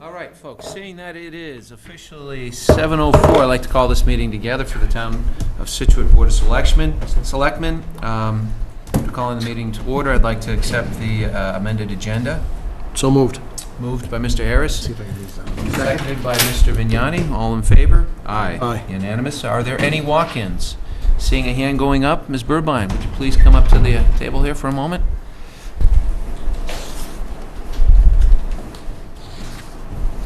All right, folks, seeing that it is officially 7:04, I'd like to call this meeting together for the Town of Scituate Board of Selectmen. Calling the meeting to order, I'd like to accept the amended agenda. So moved. Moved by Mr. Harris, See if I can use that. seconded by Mr. Vignani. All in favor? Aye. Aye. Unanimous. Are there any walk-ins? Seeing a hand going up, Ms. Burbine, would you please come up to the table here for a moment?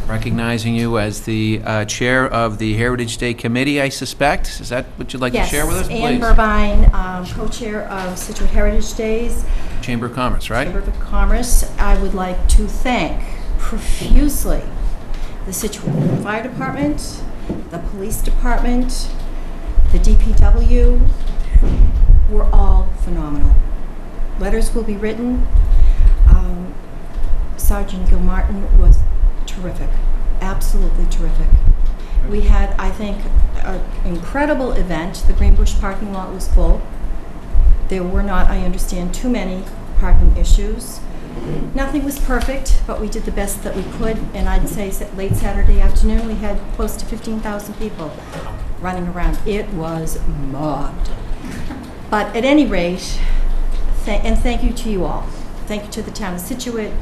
Recognizing you as the chair of the Heritage Day Committee, I suspect. Is that what you'd like to share with us, please? Yes, Ann Burbine, co-chair of Scituate Heritage Days. Chamber of Commerce, right? Chamber of Commerce. I would like to thank profusely the Scituate Fire Department, the Police Department, the DPW. Were all phenomenal. Letters will be written. Sergeant Gilmartin was terrific, absolutely terrific. We had, I think, an incredible event. The Greenbush parking lot was full. There were not, I understand, too many parking issues. Nothing was perfect, but we did the best that we could, and I'd say late Saturday afternoon we had close to 15,000 people running around. It was mobbed. But at any rate, thank you to you all. Thank you to the town of Scituate.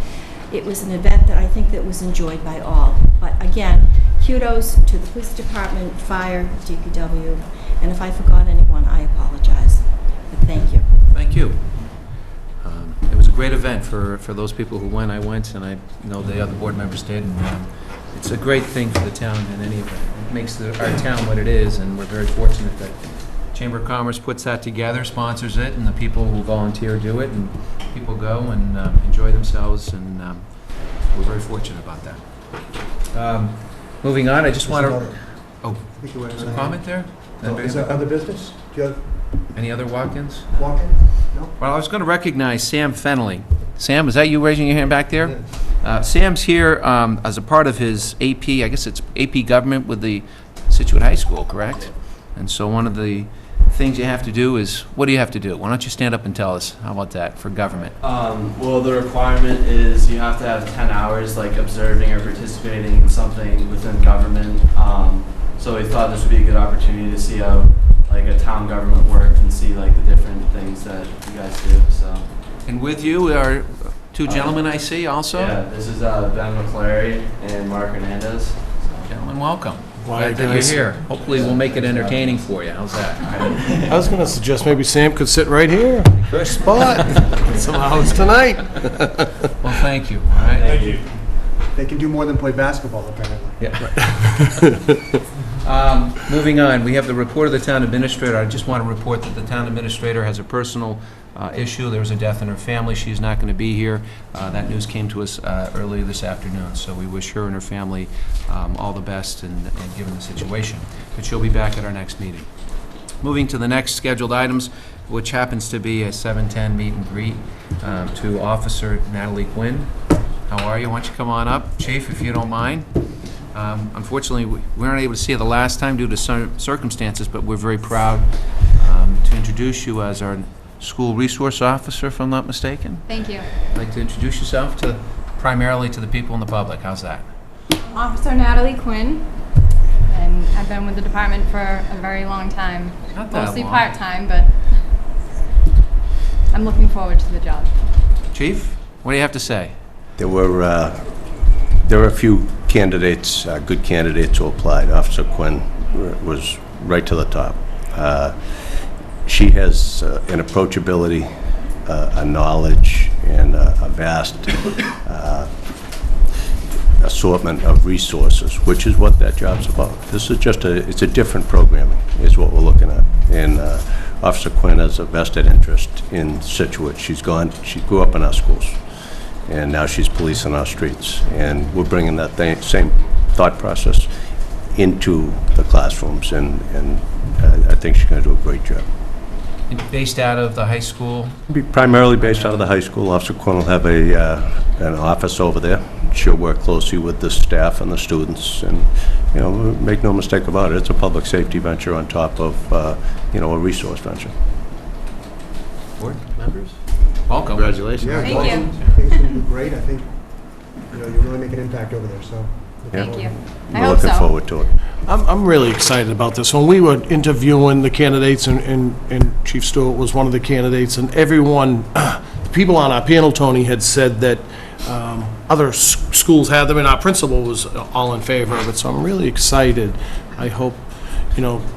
It was an event that I think that was enjoyed by all. But again, kudos to the police department, fire, DPW, and if I forgot anyone, I apologize. But thank you. Thank you. It was a great event for those people who went. I went, and I know the other board members did. And it's a great thing for the town in any event. It makes our town what it is, and we're very fortunate that Chamber of Commerce puts that together, sponsors it, and the people who volunteer do it, and people go and enjoy themselves, and we're very fortunate about that. Moving on, I just want to... Oh, there's a comment there? Is there other business? Do you have Any other walk-ins? walk-in? No? Well, I was going to recognize Sam Fennelly. Sam, is that you raising your hand back there? Sam's here as a part of his AP, I guess it's AP Government with the Scituate High School, correct? And so one of the things you have to do is, what do you have to do? Why don't you stand up and tell us? How about that for government? Well, the requirement is you have to have 10 hours like observing or participating in something within government. So we thought this would be a good opportunity to see how like a town government works and see like the different things that you guys do. So. And with you are two gentlemen I see also? Yeah, this is Ben McClary and Mark Hernandez. So. Gentlemen, welcome. Glad that you're here. Hopefully we'll make it entertaining for you. How's that? I was going to suggest maybe Sam could sit right here. First spot. Somehow it's tonight. Well, thank you. All right. Thank you. They can do more than play basketball, apparently. Yeah. Moving on, we have the report of the town administrator. I just want to report that the town administrator has a personal issue. There was a death in her family. She's not going to be here. That news came to us earlier this afternoon, so we wish her and her family all the best and given the situation. But she'll be back at our next meeting. Moving to the next scheduled items, which happens to be a 7:10 meet and greet to Officer Natalie Quinn. How are you? Why don't you come on up, Chief, if you don't mind. Unfortunately, we weren't able to see you the last time due to circumstances, but we're very proud to introduce you as our school resource officer, if I'm not mistaken. Thank you. I'd like to introduce yourself primarily to the people in the public. How's that? Officer Natalie Quinn, and I've been with the department for a very long time. Not that Mostly long. part-time, but I'm looking forward to the job. Chief, what do you have to say? There were a few candidates, good candidates who applied. Officer Quinn was right to the top. She has an approachability, a knowledge, and a vast assortment of resources, which is what that job's about. This is just it's a different programming, is what we're looking at. And Officer Quinn has a vested interest in Scituate. She grew up in our schools, and now she's policing our streets. And we're bringing that same thought process into the classrooms, and I think she's going to do a great job. Based out of the high school? Be primarily based out of the high school. Officer Quinn will have an office over there. She'll work closely with the staff and the students, and make no mistake about it, it's a public safety venture on top of a resource venture. Board members? Welcome. Congratulations. Yeah, Thank well, you. I think it's going to be great. I think you really make an impact over there. So Thank you. I We're hope looking so. forward to it. I'm really excited about this. When we were interviewing the candidates, and Chief Stewart was one of the candidates, and everyone, the people on our panel, Tony, had said that other schools had them, and our principal was all in favor of it, so I'm really excited. I hope,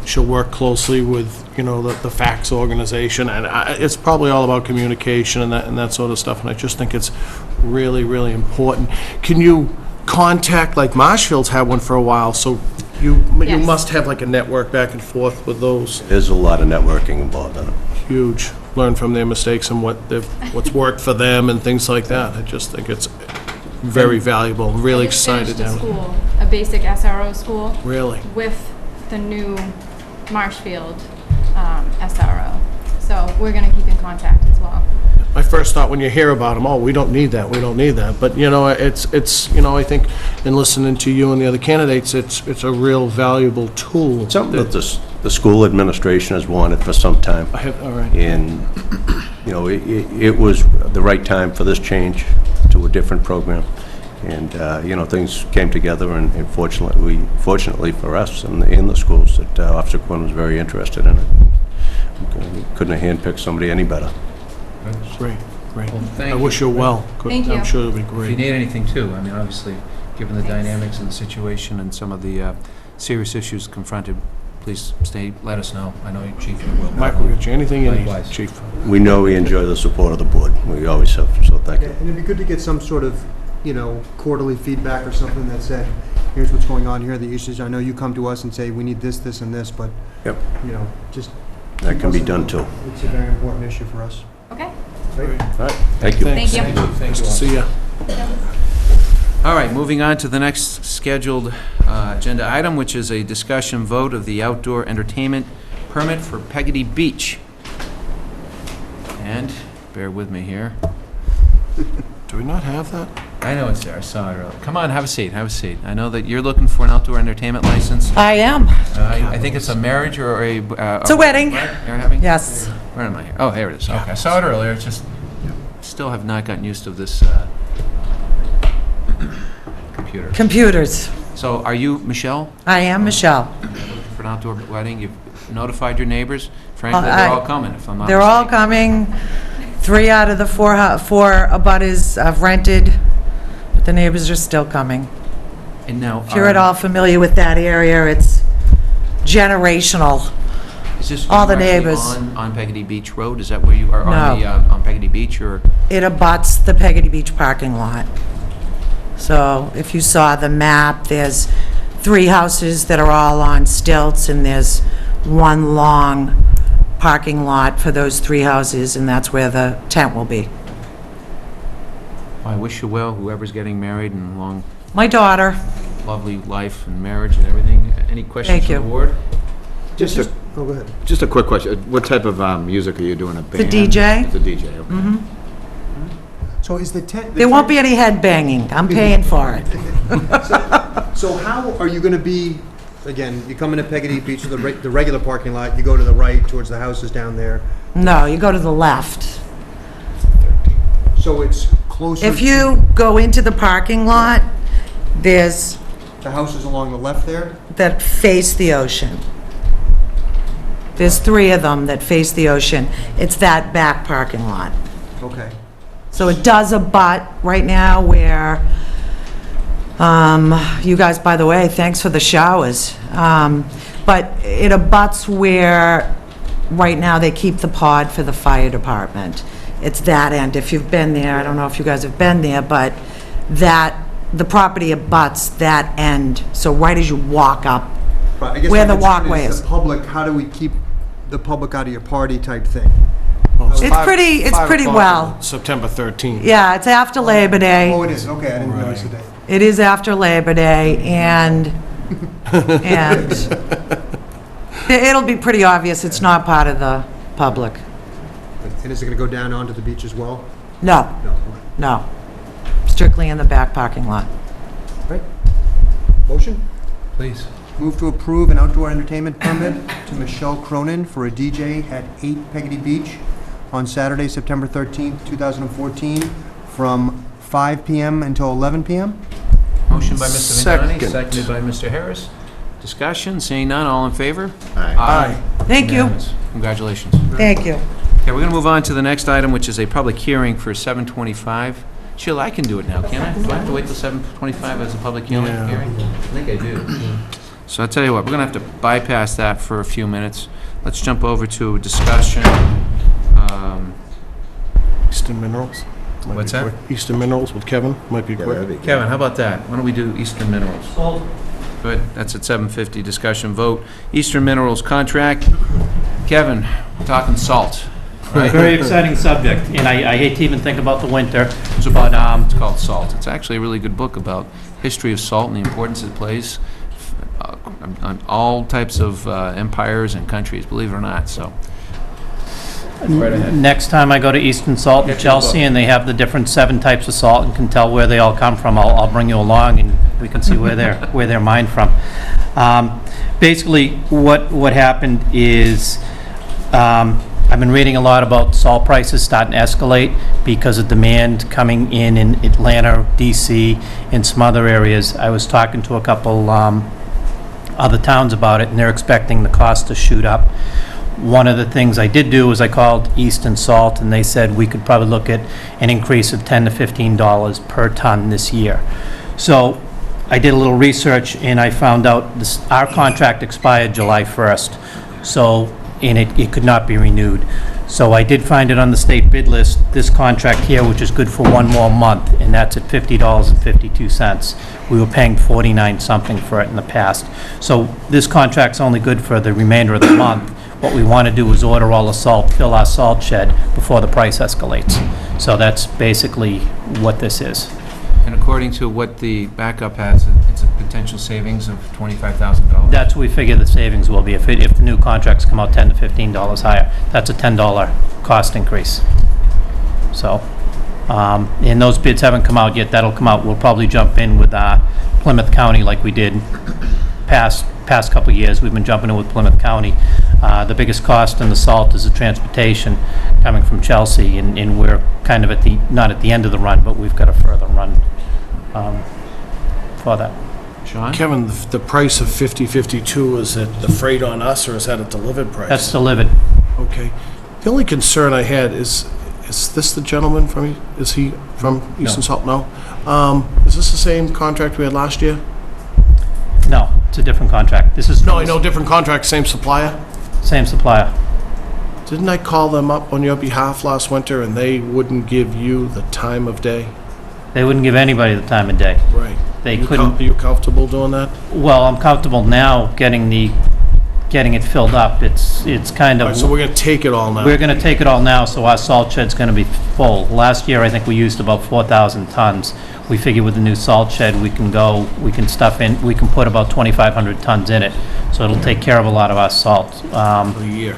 she'll work closely with, the FACTS organization, and it's probably all about communication and that sort of stuff, and I just think it's really, really important. Can you contact, like Marshfield's had one for a while, so you Yes. must have like a network back and forth with those. There's a lot of networking involved in it. Huge. Learn from their mistakes and what's worked for them and things like that. I just think it's very valuable. I'm really I just excited finished a now. school, a basic SRO school, Really? with the new Marshfield SRO. So we're going to keep in contact as well. My first thought when you hear about them, oh, we don't need that, we don't need that. But, it's I think in listening to you and the other candidates, it's a real valuable tool. Something that the school administration has wanted for some time. All right. And, it was the right time for this change to a different program. And, things came together, and fortunately for us in the schools, that Officer Quinn was very interested in it. Couldn't have handpicked somebody any better. Great. Well, thank I wish you well. Good. Thank you. I'm sure it'll be If you great. need anything too, I mean, obviously, given the Thanks. dynamics and the situation and some of the serious issues confronted, please let us know. I know you, Chief, you will. Michael, got you anything you need, Likewise. Chief? We know we enjoy the support of the board. We always have, so thank Yeah, you. and it'd be good to get some sort of, quarterly feedback or something that said, here's what's going on, here are the issues. I know you come to us and say, we need this, this, and this, but, Yep. just. That can be done too. It's a very important issue for us. Okay? Right? All right, thank you. Thanks. Thank you. Thank you. See ya. All right, moving on to the next scheduled agenda item, which is a discussion vote of the outdoor entertainment permit for Peggotty Beach. And, bear with me here. Do we not have that? I know it's there, I saw it earlier. Come on, have a seat, have a seat. I know that you're looking for an outdoor entertainment license. I am, I think it's a marriage or a... It's a wedding. Right? You're having? yes. Where am I here? Oh, here it is. Okay, I saw it earlier. It's just, still have not gotten used to this computer. Computers. So are you Michelle? I am Michelle. Looking for an outdoor wedding? You've notified your neighbors? Frankly, I- they're all coming, if I'm not They're all mistaken. coming. 3 out of the 4 abutters have rented, but the neighbors are still coming. And now, If you're at all familiar with that area, it's generational. is this all you the actually neighbors. on Peggotty Beach Road? Is that where you are, on No. the, on Peggotty Beach, or? It abuts the Peggotty Beach parking lot. So if you saw the map, there's 3 houses that are all on stilts, and there's one long parking lot for those 3 houses, and that's where the tent will be. I wish you well, whoever's getting married, and long, My daughter, lovely life and marriage and everything. Any questions Thank from the you. board? Just a, Oh, go ahead. just a quick question. What type of music are you doing? A band? DJ. It's a DJ, okay. So is the tent? there won't be any head banging. I'm paying for it. So how are you gonna be, again, you come into Peggotty Beach, the regular parking lot, you go to the right towards the houses down there. No, you go to the left. So it's closer. If you go into the parking lot, there's The houses along the left there? that face the ocean. There's 3 of them that face the ocean. It's that back parking lot. Okay. So it does abut right now where, you guys, by the way, thanks for the showers. But it abuts where, right now, they keep the pod for the fire department. It's that end. If you've been there, I don't know if you guys have been there, but the property abuts that end. So right as you walk up, Right, I guess Where my the concern walkway is is. the public, how do we keep the public out of your party type thing? it's pretty well. September 13th. Yeah, it's after Labor Day. Oh, it is, okay, I didn't notice the date. It is after Labor Day, and it'll be pretty obvious it's not part of the public. And is it gonna go down onto the beach as well? No, No. no. Strictly in the back parking lot. Right. Motion? Please. Move to approve an outdoor entertainment permit to Michelle Cronin for a DJ at 8 Peggotty Beach on Saturday, September 13th, 2014, from 5 PM until 11 PM? Motion by Mr. Vignani, Second. seconded by Mr. Harris. Discussion, seeing none, all in favor? Aye. Thank you. Unanimous. Congratulations. Thank you. Okay, we're going to move on to the next item, which is a public hearing for 7:25. Sheila, I can do it now, can I? Do I have to wait till 7:25 as a public hearing? Yeah. I think I do. So I'll tell you what, we're going to have to bypass that for a few minutes. Let's jump over to a discussion. Eastern Minerals. Might What's be that? quick. Eastern Minerals with Kevin, might be Yeah, quick. that'd be good. Kevin, how about that? Why don't we do Eastern Minerals? Good, that's at 7:50, discussion vote. Eastern Minerals contract. Kevin, we're talking salt, right? Very exciting subject, and I hate to even think about the winter, It's a but, book. It's called Salt. It's actually a really good book about history of salt and the importance it plays on all types of empires and countries, believe it or not, so. Right ahead. next time I go to Eastern Salt in Get your Chelsea, book. and they have the different 7 types of salt and can tell where they all come from, I'll bring you along, and we can see where they're mined from. Basically, what happened is, I've been reading a lot about salt prices starting to escalate because of demand coming in Atlanta, DC, and some other areas. I was talking to a couple other towns about it, and they're expecting the cost to shoot up. One of the things I did do was I called Eastern Salt, and they said we could probably look at an increase of $10 to $15 per ton this year. So I did a little research, and I found out our contract expired July 1st. So, and it could not be renewed. So I did find it on the state bid list, this contract here, which is good for 1 more month, and that's at $50.52. We were paying 49 something for it in the past. So this contract's only good for the remainder of the month. What we want to do is order all the salt, fill our salt shed before the price escalates. So that's basically what this is. And according to what the backup has, it's a potential savings of $25,000. That's what we figure the savings will be. If the new contracts come out $10 to $15 higher, that's a $10 cost increase. So, and those bids haven't come out yet. That'll come out. We'll probably jump in with Plymouth County like we did past couple of years. We've been jumping in with Plymouth County. The biggest cost in the salt is the transportation coming from Chelsea, and we're kind of not at the end of the run, but we've got a further run for that. Sean? Kevin, the price of 50/52, is it the freight on us, or is that a delivered price? That's delivered. Okay. The only concern I had is this the gentleman from, is he from Eastern Salt? No. Is this the same contract we had last year? No, it's a different contract. This is No, I know, different contract, same supplier. same supplier. Didn't I call them up on your behalf last winter, and they wouldn't give you the time of day? They wouldn't give anybody the time of day. Right. They You couldn't. Are you comfortable doing that? Well, I'm comfortable now getting it filled up. It's kind All of. right, so we're gonna take it all now. We're going to take it all now, so our salt shed's going to be full. Last year, I think we used about 4,000 tons. We figure with the new salt shed, we can put about 2,500 tons in it, so it'll take care of a lot of our salt. For a year.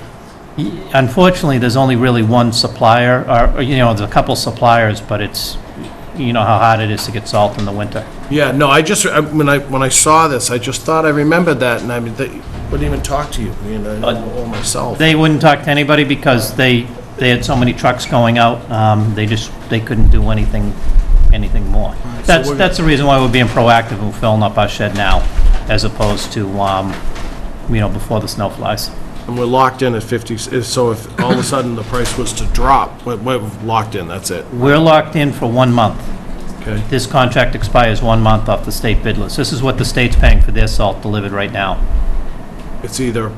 Unfortunately, there's only really one supplier, or, there's a couple suppliers, but it's, you know how hard it is to get salt in the winter. Yeah, no, when I saw this, I just thought I remembered that, and I mean, they wouldn't even talk to you, or myself. They wouldn't talk to anybody because they had so many trucks going out, they couldn't do anything more. so That's the reason why we're being proactive and filling up our shed now, as opposed to, before the snow flies. And we're locked in at 50, so if all of a sudden the price was to drop, we're locked in, that's it. We're locked in for 1 month. Okay. This contract expires 1 month off the state bid list. This is what the state's paying for their salt delivered right now. It's either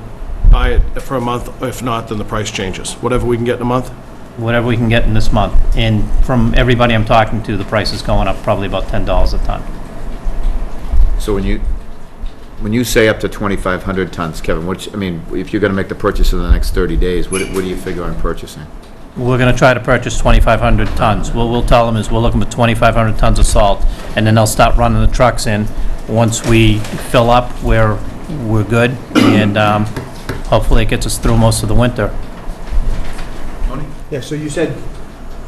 buy it for a month, if not, then the price changes. Whatever we can get in a month? Whatever we can get in this month. And from everybody I'm talking to, the price is going up probably about $10 a ton. So when you say up to 2,500 tons, Kevin, if you're gonna make the purchase in the next 30 days, what do you figure on purchasing? We're going to try to purchase 2,500 tons. What we'll tell them is we're looking for 2,500 tons of salt, and then they'll start running the trucks in. Once we fill up, we're good, and hopefully it gets us through most of the winter. Yeah, so you said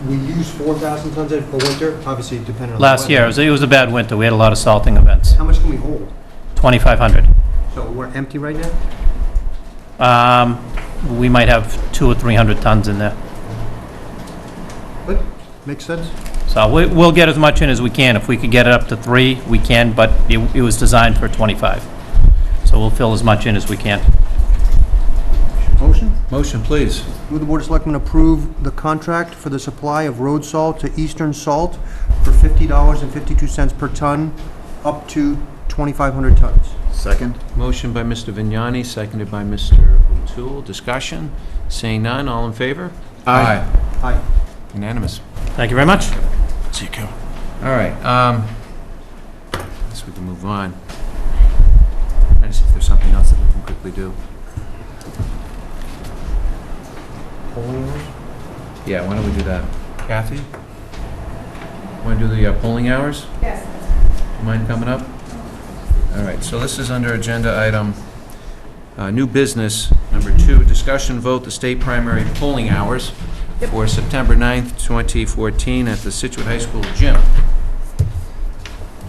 we use 4,000 tons of it for winter, obviously depending on the Last year, weather. it was a bad winter. We had a lot of salting events. How much can we hold? 2,500. So we're empty right now? We might have 200 or 300 tons in there. Good, makes sense. So we'll get as much in as we can. If we could get it up to 3, we can, but it was designed for 25. So we'll fill as much in as we can. Motion? Motion, please. Move the Board of Selectmen approve the contract for the supply of road salt to Eastern Salt for $50.52 per ton, up to 2,500 tons. Second? Motion by Mr. Vignani, seconded by Mr. O'Toole. Discussion? Seeing none, all in favor? Aye. Aye. Unanimous. Thank you very much. See you, Kevin. All right, I guess we can move on. I just see if there's something else that we can quickly do. Yeah, why don't we do that? Kathy? Want to do the polling hours? Yes. You mind coming up? All right, so this is under agenda item, new business, number 2, discussion vote the state primary polling hours for September 9th, 2014 at the Scituate High School gym.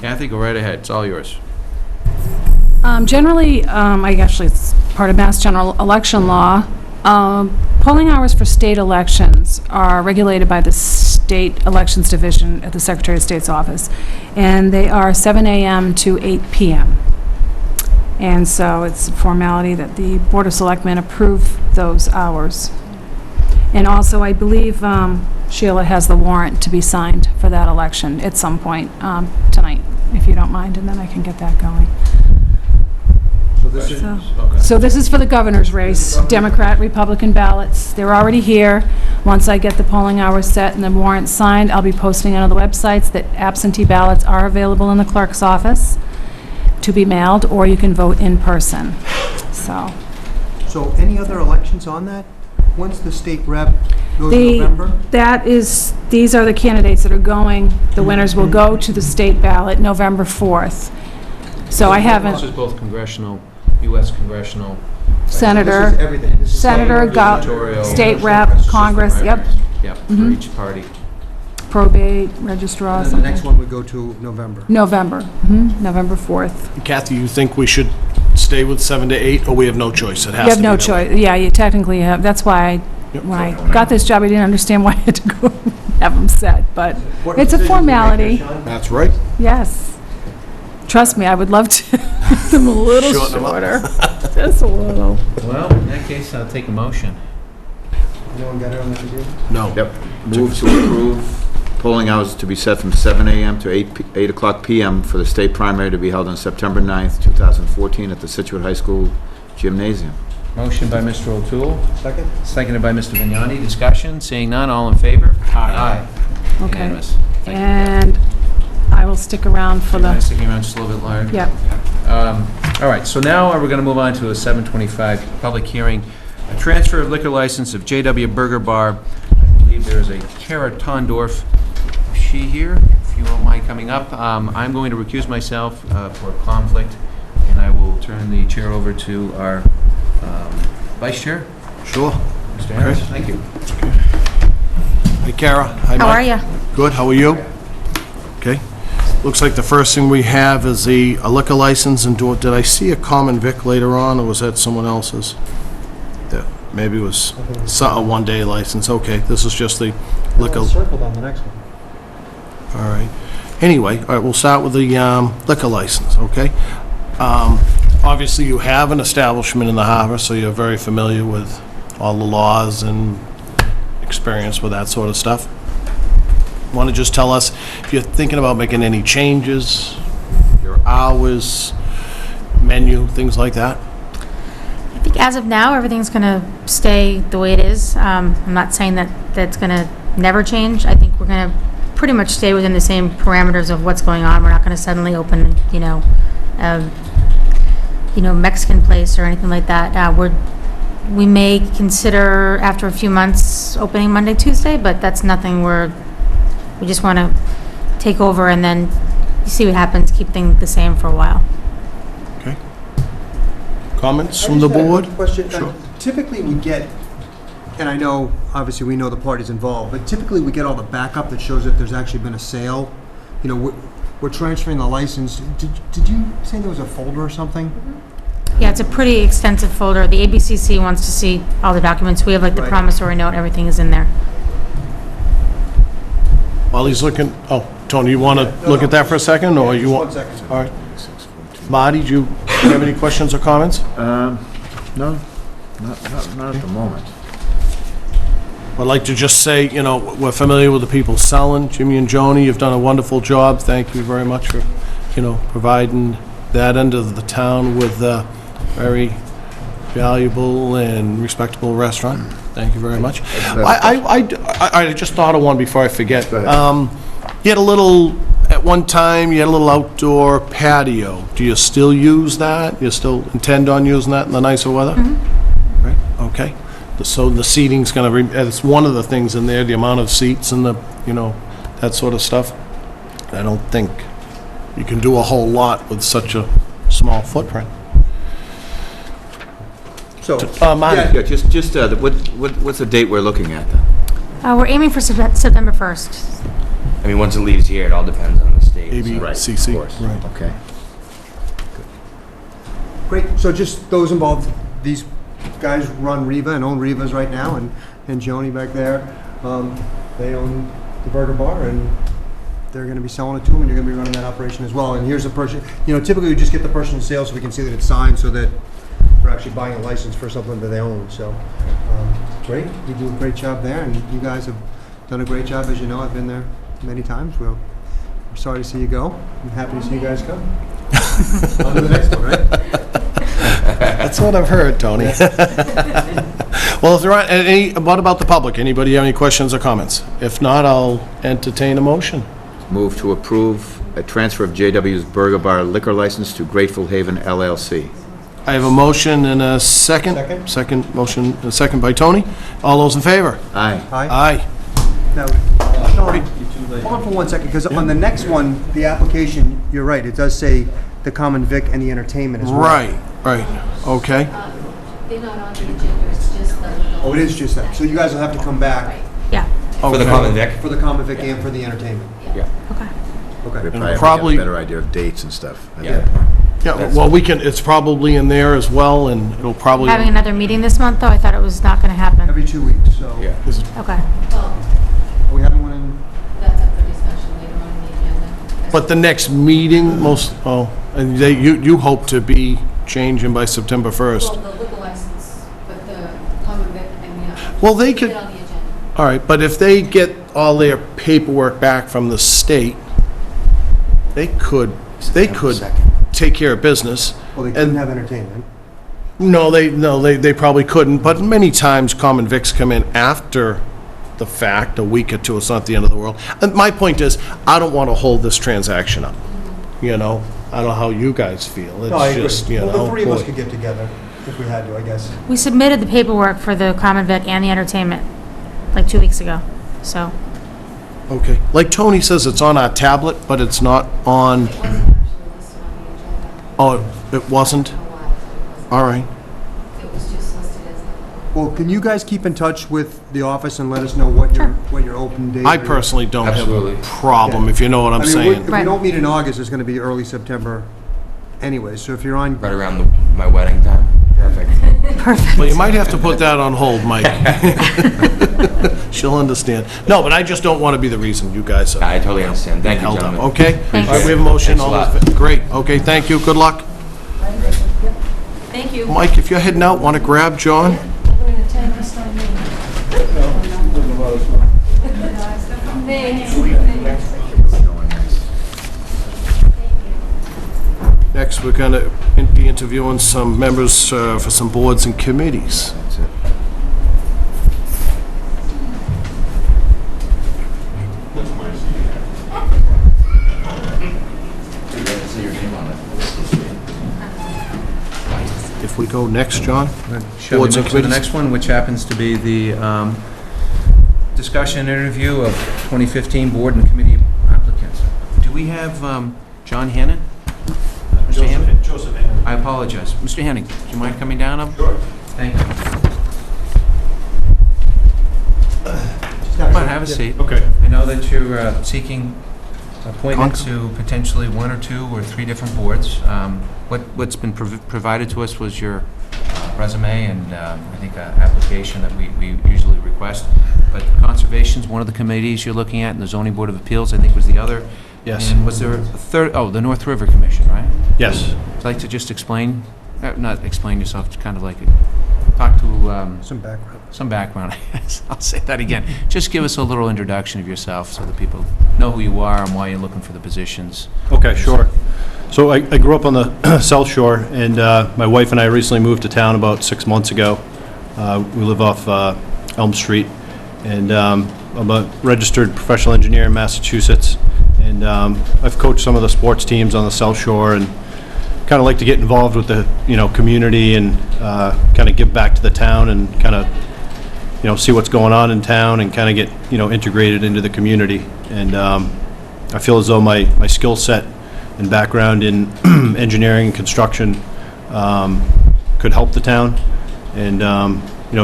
Kathy, go right ahead, it's all yours. Generally, actually, it's part of Mass General Election Law. Polling hours for state elections are regulated by the State Elections Division at the Secretary of State's office, and they are 7 a.m. to 8 p.m. And so it's a formality that the Board of Selectmen approve those hours. And also, I believe Sheila has the warrant to be signed for that election at some point tonight, if you don't mind, and then I can get that going. So this is, So this is for the governor's race, Democrat, Republican ballots. They're already here. Once I get the polling hours set and the warrant signed, I'll be posting on the websites that absentee ballots are available in the clerk's office to be mailed, or you can vote in person. so any other elections on that? When's the state rep? Goes in November? These are the candidates that are going. The winners will go to the state ballot November 4th. So I This haven't, is both congressional, U.S. congressional. Senator, This is everything. This is Senator, gubernatorial, state rep, Congress, yep, Yep, for each party. probate, registrar, And then the next one would go to November. November, November 4th. Kathy, you think we should stay with 7 to 8, or we have no choice? It has You to have be no that way? choice, yeah, you technically have, that's why when I got this job, I didn't understand why I had to go have them set, but it's a formality, That's right. yes. Trust me, I would love to make them a little Shorten 'em up. shorter, just a little. Well, in that case, I'll take a motion. Anyone got it on the computer? No. Yep. Move to approve polling hours to be set from 7 a.m. to 8 o'clock p.m. for the state primary to be held on September 9th, 2014 at the Scituate High School Gymnasium. Motion by Mr. O'Toole, Second? seconded by Mr. Vignani. Discussion? Seeing none, all in favor? Aye. Okay. Unanimous. Thank you. And I will stick around for Do you mind the, sticking around just a little bit longer? yep. All right, so now we're going to move on to a 7:25 public hearing. A transfer of liquor license of J.W. Burger Bar. I believe there's a Kara Tondorf. Is she here? If you don't mind coming up. I'm going to recuse myself for conflict, and I will turn the chair over to our vice chair, Sure. Mr. Harris. Thank you. Hey, Kara. Hi, How Mike. are you? Good, how are you? Okay. Looks like the first thing we have is a liquor license, and did I see a common vic later on, or was that someone else's? That maybe it was a one-day license. Okay, this is just the liquor. It's circled on the next one. All right. Anyway, all right, we'll start with the liquor license, okay? Obviously, you have an establishment in the harbor, so you're very familiar with all the laws and experience with that sort of stuff. Want to just tell us if you're thinking about making any changes, your hours, menu, things like that? I think as of now, everything's going to stay the way it is. I'm not saying that that's going to never change. I think we're going to pretty much stay within the same parameters of what's going on. We're not going to suddenly open, Mexican place or anything like that. We may consider after a few months opening Monday, Tuesday, but that's nothing we just want to take over and then see what happens, keep things the same for a while. Okay. Comments from the board? Question. Sure. Typically, we get, and I know, obviously, we know the parties involved, but typically we get all the backup that shows that there's actually been a sale. We're transferring the license. Did you say there was a folder or something? Yeah, it's a pretty extensive folder. The ABCC wants to see all the documents. We have the Right. promissory note, everything is in there. While he's looking, oh, Tony, you want to look at that for a second, or you want? 1 second. All right. Marty, do you have any questions or comments? No, not at the moment. I'd like to just say, you know, we're familiar with the people selling. Jimmy and Joni, you've done a wonderful job. Thank you very much for, you know, providing that end of the town with a very valuable and respectable restaurant. Thank you very much. I just thought of one before I forget. Go ahead. You had a little, at one time, you had a little outdoor patio. Do you still use that? You still intend on using that in the nicer weather? Right, okay. So the seating's gonna, it's one of the things in there, the amount of seats and the, you know, that sort of stuff. I don't think you can do a whole lot with such a small footprint. So, Marty? Yeah, just, what's the date we're looking at then? We're aiming for September 1st. I mean, once it leaves here, it all depends on the state. ABCC. Of course. Right. Okay. great. So just those involved, these guys run Riva and own Rivas right now, and Joni back there, they own the Burger Bar, and they're going to be selling it to them, and you're going to be running that operation as well. And here's a person, you know, typically we just get the personal sale so we can see that it's signed, so that we're actually buying a license for something that they own. So, great. You do a great job there, and you guys have done a great job. As you know, I've been there many times. We're sorry to see you go. I'm happy to see you guys come. On to the next one, right? That's what I've heard, Tony. Well, if there aren't any, what about the public? Anybody have any questions or comments? If not, I'll entertain a motion. Move to approve a transfer of JW's Burger Bar liquor license to Grateful Haven LLC. I have a motion and a second. Second. Second motion, a second by Tony. All those in favor? Aye. Aye. Aye. Now, Sean, hold on for 1 second, because on the next one, the application, you're right, it does say the common vic and the entertainment as well. Right, okay. They're not on the agenda, it's just the... Oh, it is just that. So you guys will have to come back Yeah, For the Okay. common vic? for the common vic and for the entertainment. okay. Okay. We probably probably- have a better idea of dates and stuff. Yeah. Yeah, well, we can, it's probably in there as well, and it'll probably... Having another meeting this month, though, I thought it was not going to happen. Every 2 weeks, so. Yeah. Okay. Well, Are we having one in? that's up for discussion later on in the agenda. But the next meeting, and you hope to be changing by September 1st. Well, the liquor license, but the common vic and the... Well, they could, Get on the agenda. all right, but if they get all their paperwork back from the state, they could take care of business. Well, they couldn't have entertainment. No, they probably couldn't, but many times common vics come in after the fact, a week or two, it's not the end of the world. And my point is, I don't want to hold this transaction up, you know? I don't know how you guys feel, No, I it's agree. just, you know. Well, the three of us boy. could get together if we had to, I guess. We submitted the paperwork for the common vic and the entertainment like 2 weeks ago, so. Okay, like Tony says, it's on our tablet, but it's not on, It wasn't actually listed on the agenda. oh, it wasn't? I don't know why, it wasn't. All right. It was just listed as a... Well, can you guys keep in touch with the office and let us know what your open date is? I personally don't have a Absolutely. problem, if you know what I'm I mean, saying. if we Right. don't meet in August, it's going to be early September anyway, so if you're on, Right around my wedding time? Perfect. Perfect. Well, you might have to put that on hold, Mike. She'll understand. No, but I just don't want to be the reason you guys are I totally understand. Thank you, held up, gentlemen. okay? Thanks. All right, we have a motion. Thanks a all lot. those- Great, okay, thank you, good luck. Thank you. Mike, if you're heading out, want to grab John? Next, we're going to be interviewing some members for some boards and committees. That's it. If we go next, John? Shall we Boards and move to the committees? next one, which happens to be the discussion and interview of 2015 board and committee applicants. Do we have John Hannon? Mr. Hannon? Joseph Hannon. I apologize. Mr. Hannon, do you mind coming down? Sure. Thank you. Come on, have a seat. Okay. I know that you're seeking appointment to potentially one or two or three different boards. What's been provided to us was your resume and I think an application that we usually require request. But Conservation's one of the committees you're looking at, and the Zoning Board of Appeals, I think, was the other. Yes. And was there a third, oh, the North River Commission, right? Yes. Would you like to just explain, not explain yourself, just kind of like talk to Some background. some background, I guess. I'll say that again. Just give us a little introduction of yourself so that people know who you are and why you're looking for the positions. Okay, sure. So I grew up on the South Shore, and my wife and I recently moved to town about 6 months ago. We live off Elm Street, and I'm a registered professional engineer in Massachusetts, and I've coached some of the sports teams on the South Shore, and kind of like to get involved with the, community and kind of give back to the town and kind of, see what's going on in town and kind of get, integrated into the community. And I feel as though my skill set and background in engineering and construction could help the town and,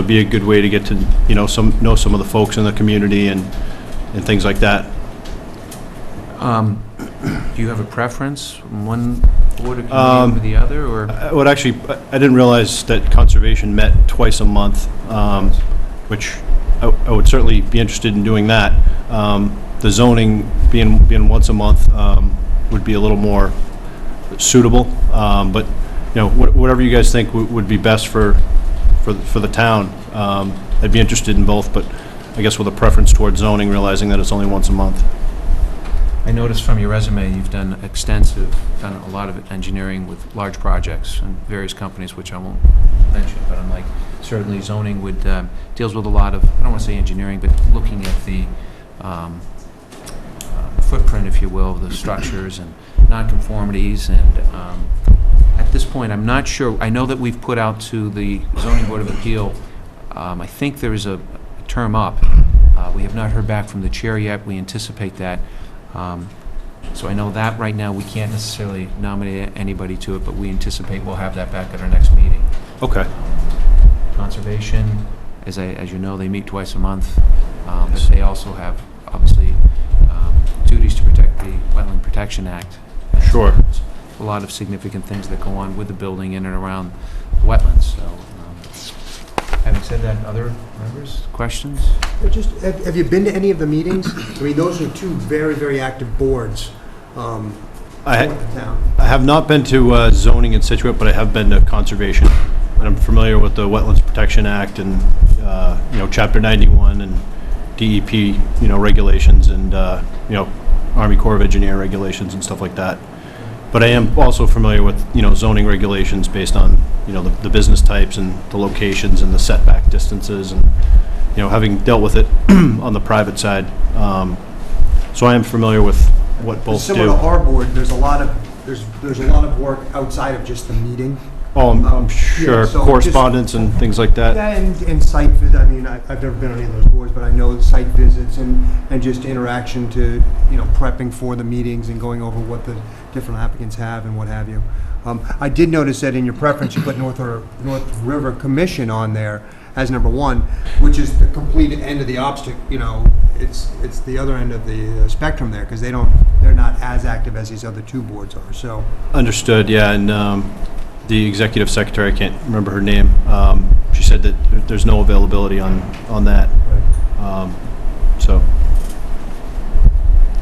be a good way to get to, know some of the folks in the community and things like that. Do you have a preference from one board or committee over the other, or? I didn't realize that Conservation met twice a month, which I would certainly be interested in doing that. The zoning being once a month would be a little more suitable, but, whatever you guys think would be best for the town. I'd be interested in both, but I guess with a preference towards zoning, realizing that it's only once a month. I noticed from your resume, you've done a lot of engineering with large projects and various companies, which I won't mention, but I'm like, certainly zoning would, deals with a lot of, I don't want to say engineering, but looking at the footprint, if you will, of the structures and nonconformities, and at this point, I'm not sure, I know that we've put out to the Zoning Board of Appeal, I think there is a term up. We have not heard back from the chair yet. We anticipate that. So I know that right now we can't necessarily nominate anybody to it, but we anticipate we'll have that back at our next meeting. Okay. Conservation, as you know, they meet twice a month, but they also have, obviously, duties to protect the Wetland Protection Act. Sure. A lot of significant things that go on with the building in and around wetlands, so. Having said that, other members, questions? Have you been to any of the meetings? I mean, those are two very, very active boards for the town. I have not been to zoning in Scituate, but I have been to conservation. And I'm familiar with the Wetlands Protection Act and, Chapter 91 and DEP, regulations and, Army Corps of Engineer regulations and stuff like that. But I am also familiar with, zoning regulations based on, the business types and the locations and the setback distances and, having dealt with it on the private side. So I am familiar with what both do. Similar to our board, there's a lot of work outside of just the meeting. Oh, I'm sure, yeah, so correspondence and things like that. Yeah, and site visit, I mean, I've never been on any of those boards, but I know site visits and just interaction to, prepping for the meetings and going over what the different applicants have and what have you. I did notice that in your preference, you put North River Commission on there as number one, which is the complete end of the obstacle, it's the other end of the spectrum there, because they're not as active as these other two boards are, so. Understood, yeah, and the executive secretary, I can't remember her name, she said that there's no availability on that, so.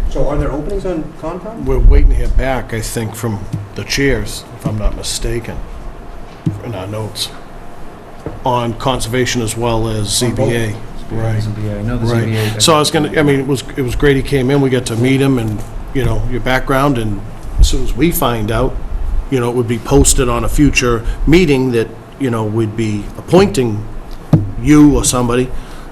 So are there openings on Concom? We're waiting to hear back, I think, from the chairs, if I'm not mistaken, in our notes, on conservation as well as ZBA. Right. ZBA, I know the Right. ZBA. So I was gonna, it was great he came in, we got to meet him and, your background, and as soon as we find out, it would be posted on a future meeting that, we'd be appointing you or somebody,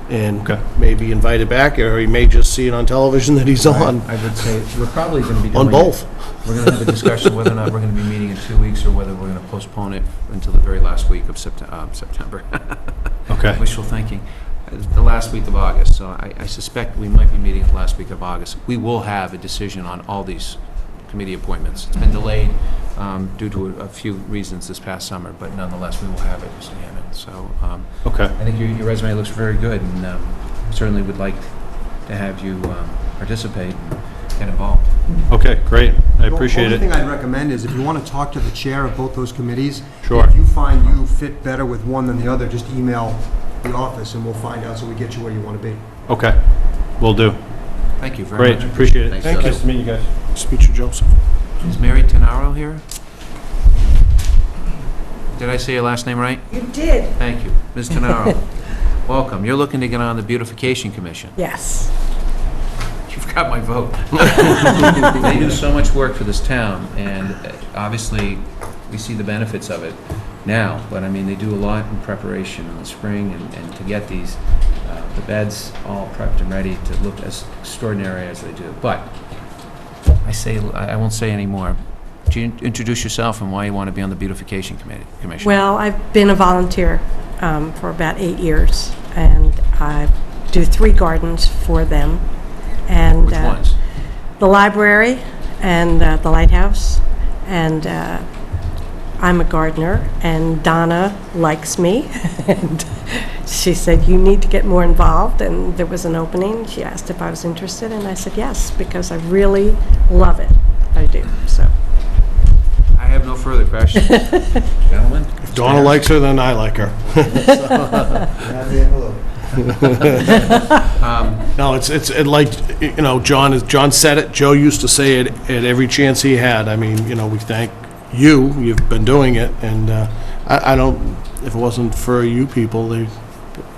and maybe invited back, or he may just see it on television that he's on. I would say we're probably going to be doing On both. We're going to have a discussion whether or not we're going to be meeting in 2 weeks or whether we're going to postpone it until the very last week of September. Okay. Wishful thinking. The last week of August, so I suspect we might be meeting the last week of August. We will have a decision on all these committee appointments. It's been delayed due to a few reasons this past summer, but nonetheless, we will have it, Mr. Hammond. So Okay. I think your resume looks very good, and certainly would like to have you participate and get involved. Okay, great. I appreciate The it. only thing I'd recommend is if you want to talk to the chair of both those committees, Sure. if you find you fit better with one than the other, just email the office, and we'll find out so we get you where you want to be. Okay, will do. Thank you very much. Great, appreciate it. Thanks, Thank you. Nice to meet you guys. Speech of Joseph. Is Mary Tenaro here? Did I say your last name right? You did. Thank you. Ms. Tenaro, welcome. You're looking to get on the Beautification Commission. Yes. You've got my vote. They do so much work for this town, and obviously, we see the benefits of it now, but I mean, they do a lot in preparation in the spring, and to get these, the beds all prepped and ready to look as extraordinary as they do. But I won't say any more. Could you introduce yourself and why you want to be on the Beautification Commission? Well, I've been a volunteer for about 8 years, and I do 3 gardens for them. And Which ones? the library and the lighthouse, and I'm a gardener, and Donna likes me, and she said, you need to get more involved, and there was an opening. She asked if I was interested, and I said yes, because I really love it. I do, so. I have no further questions. Gentlemen? If Donna likes her, then I like her. No, it's like, you know, John said it, Joe used to say it at every chance he had. I mean, you know, we thank you, you've been doing it, and I don't, if it wasn't for you people, they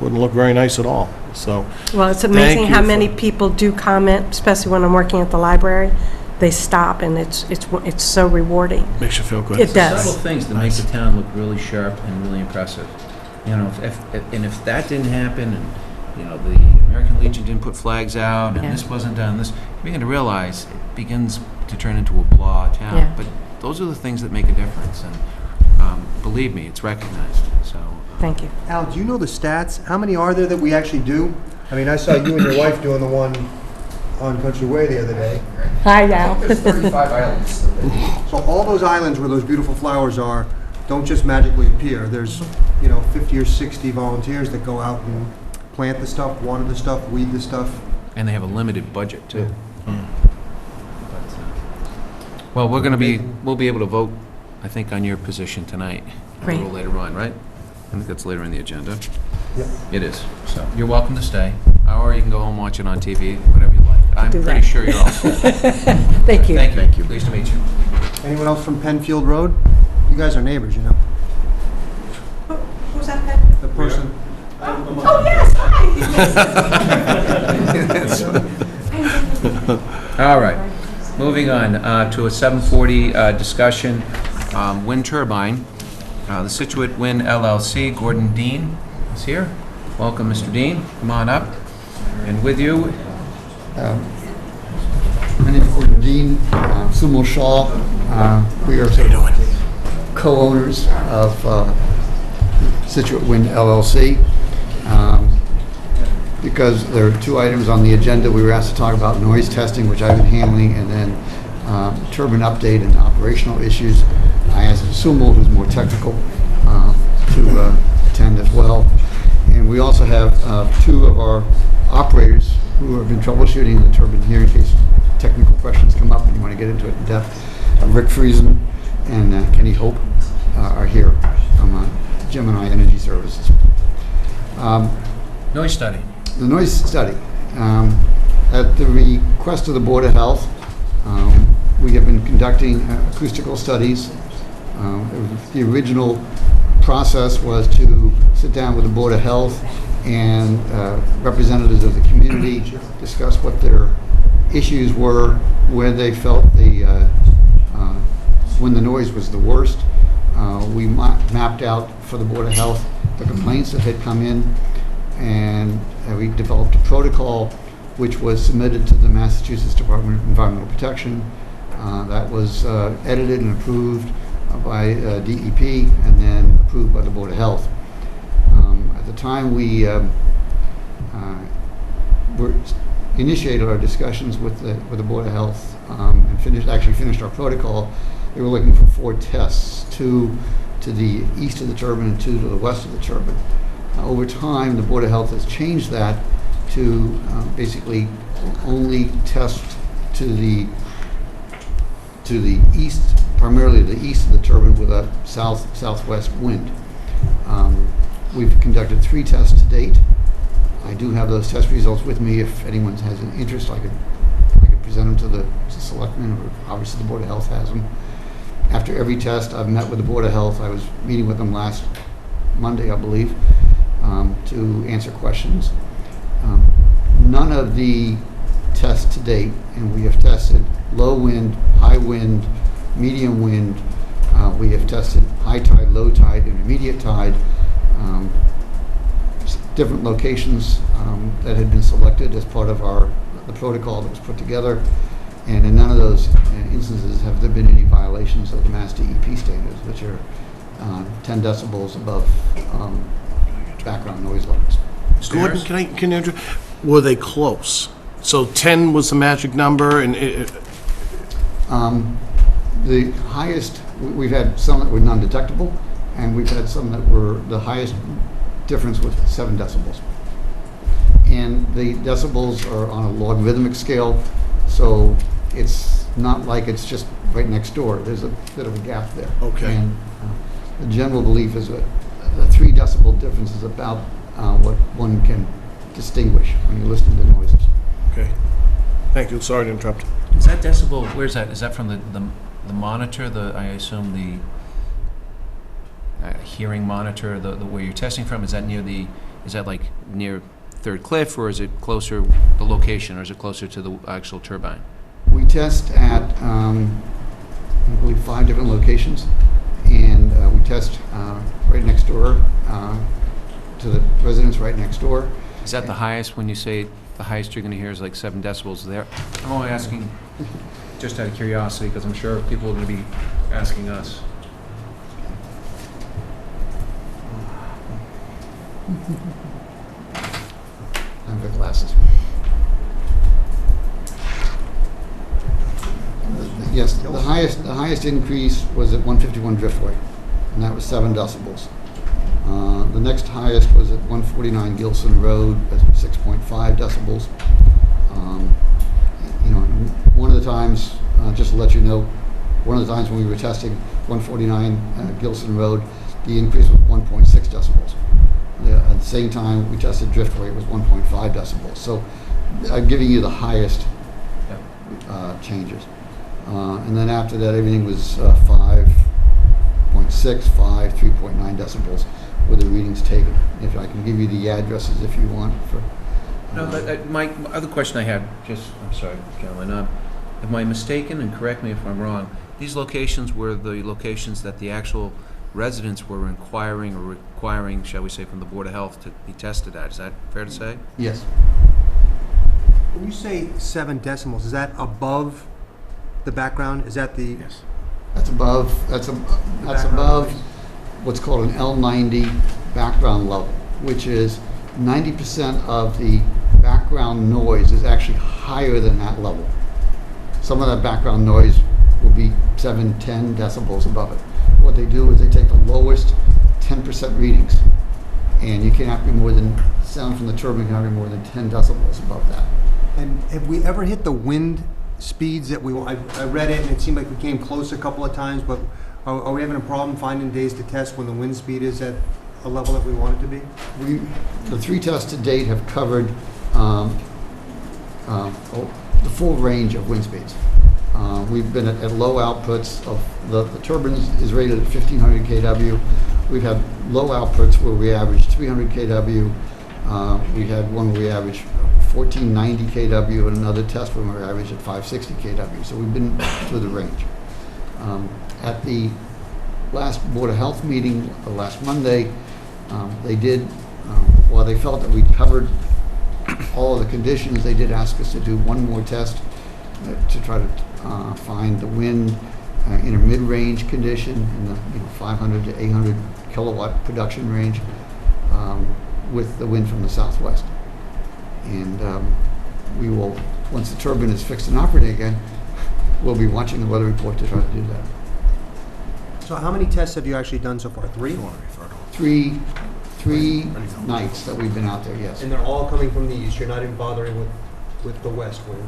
wouldn't look very nice at all, so. Well, it's thank amazing you how for- many people do comment, especially when I'm working at the library. They stop, and it's so rewarding. Makes you feel good. It does. Several things that make the town look really sharp and really impressive. You know, if that didn't happen, and, you know, the American Legion didn't put flags out, and Yeah. this wasn't done, this, you begin to realize it begins to turn into a blah town. Yeah. But those are the things that make a difference, and believe me, it's recognized, so. Thank you. Al, do you know the stats? How many are there that we actually do? I mean, I saw you and your wife doing the one on Country Way the other day. Hi, now. There's 35 islands. So all those islands where those beautiful flowers are don't just magically appear. There's, you know, 50 or 60 volunteers that go out and plant the stuff, water the stuff, weed the stuff. And they have a limited budget, too. Well, we'll be able to vote, I think, on your position tonight. A Great. little later on, right? I think that's later in the agenda. Yep. It is. So you're welcome to stay, or you can go home, watch it on TV, whatever you like. I'm Do pretty that. sure you're all set. Thank you. Thank you. Pleased to meet you. Anyone else from Penfield Road? You guys are neighbors, you know. Who's that, Pat? The person. Oh, yes, hi. All right. Moving on to a 7:40 discussion, wind turbine. The Scituate Wind LLC, Gordon Dean is here. Welcome, Mr. Dean. Come on up. And with you, My name is Gordon Dean, Sumo Shaw. We are co-owners of Scituate Wind LLC. Because there are 2 items on the agenda, we were asked to talk about noise testing, which I've been handling, and then turbine update and operational issues. I asked Sumo, who's more technical, to attend as well. And we also have 2 of our operators who have been troubleshooting the turbine here in case technical questions come up and you want to get into it in depth. Rick Friesen and Kenny Hope are here from Gemini Energy Services. noise study. The noise study. At the request of the Board of Health, we have been conducting acoustical studies. The original process was to sit down with the Board of Health and representatives of the community, discuss what their issues were, where they felt when the noise was the worst. We mapped out for the Board of Health the complaints that had come in, and we developed a protocol which was submitted to the Massachusetts Department of Environmental Protection. That was edited and approved by DEP and then approved by the Board of Health. At the time we initiated our discussions with the Board of Health and finished our protocol, they were looking for 4 tests, 2 to the east of the turbine and 2 to the west of the turbine. Over time, the Board of Health has changed that to basically only test to the east, primarily the east of the turbine with a southwest wind. We've conducted 3 tests date. I do have those test results with me. If anyone has an interest, I could present them to the Selectmen, or obviously the Board of Health has them. After every test, I've met with the Board of Health. I was meeting with them last Monday, I believe, to answer questions. None of the tests to date, and we have tested low wind, high wind, medium wind, we have tested high tide, low tide, intermediate tide, different locations that had been selected as part of the protocol that was put together, and in none of those instances have there been any violations of the Mass DEP standards, which are 10 decibels above background noise levels. Gordon, can you, were they close? So 10 was the magic number, and the highest, we've had some that were non-detectable, and we've had some that were, the highest difference was 7 decibels. And the decibels are on a logarithmic scale, so it's not like it's just right next door. There's a bit of a gap there. Okay. And the general belief is that a 3 decibel difference is about what one can distinguish when you listen to noises. Okay. Thank you. Sorry to interrupt. Is that decibel, where's that? Is that from the monitor, I assume the hearing monitor, the where you're testing from? Is that like near Third Cliff, or is it closer, the location, or is it closer to the actual turbine? We test at, I believe, 5 different locations, and we test right next door to the residents right next door. Is that the highest, when you say the highest you're going to hear is like 7 decibels there? I'm only asking just out of curiosity, because I'm sure people are going to be asking us. I have the glasses. Yes, the highest increase was at 151 Driftway, and that was 7 decibels. The next highest was at 149 Gilson Road, at 6.5 decibels. You know, one of the times, just to let you know, one of the times when we were testing 149 Gilson Road, the increase was 1.6 decibels. At the same time we tested Driftway, it was 1.5 decibels. So I'm giving you the highest changes. And then after that, everything was 5.6, 5, 3.9 decibels with the readings taken. If I can give you the addresses if you want. No, but my other question I had, I'm sorry, gentlemen, am I mistaken, and correct me if I'm wrong, these locations were the locations that the actual residents were inquiring or requiring, shall we say, from the Board of Health to be tested at? Is that fair to say? Yes. When you say 7 decibels, is that above the background? Is that the... Yes. That's above what's called an L90 background level, which is 90% of the background noise is actually higher than that level. Some of that background noise will be 7, 10 decibels above it. What they do is they take the lowest 10% readings, and you cannot be more than, sound from the turbine cannot be more than 10 decibels above that. And have we ever hit the wind speeds that I read it and it seemed like we came close a couple of times, but are we having a problem finding days to test when the wind speed is at a level that we want it to be? The 3 tests to date have covered the full range of wind speeds. We've been at low outputs of the turbine is rated at 1500 kW. We've had low outputs where we averaged 300 kW. We had one where we averaged 1490 kW and another test where we averaged at 560 kW. So we've been through the range. At the last Board of Health meeting last Monday, they did, while they felt that we covered all of the conditions, they did ask us to do one more test to try to find the wind in a mid-range condition in the 500 to 800 kilowatt production range with the wind from the southwest. And we will, once the turbine is fixed and operating again, we'll be watching the weather report to try to do that. So how many tests have you actually done so far? 3? Three nights that we've been out there, yes. And they're all coming from the east. You're not even bothering with the west wind.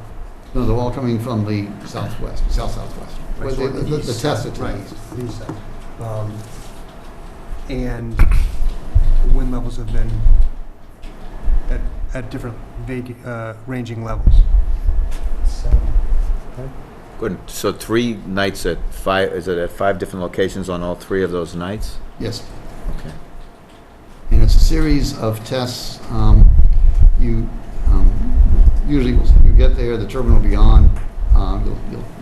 No, they're all coming from the southwest, south-southwest. Right, so The test are to right, the east. the east side. And wind levels have been at different ranging levels. Good. So 3 nights at 5, is it at 5 different locations on all 3 of those nights? Yes. Okay. And it's a series of tests. You usually, you get there, the turbine will be on,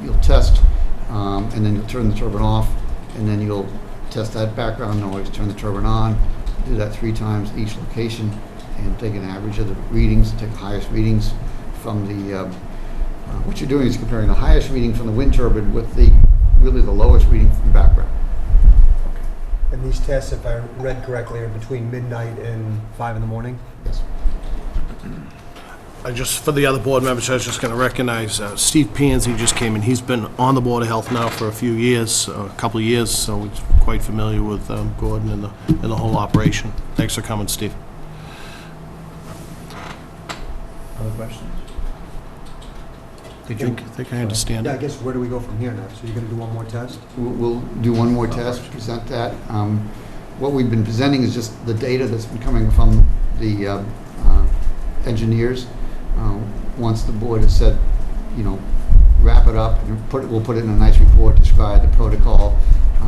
you'll test, and then you'll turn the turbine off, and then you'll test that background noise, turn the turbine on, do that 3 times each location, and take an average of the readings, take the highest readings from the, what you're doing is comparing the highest reading from the wind turbine with really the lowest reading from the background. And these tests, if I read correctly, are between midnight and 5 in the morning? Yes. For the other board members, I was just going to recognize Steve Pansy just came in. He's been on the Board of Health now for a few years, a couple of years, so he's quite familiar with Gordon and the whole operation. Thanks for coming, Steve. Other questions? I think I understand. Yeah, I guess where do we go from here now? So you're going to do one more test? We'll do one more test, present that. What we've been presenting is just the data that's been coming from the engineers. Once the board has said, wrap it up, and we'll put it in a nice report, describe the protocol,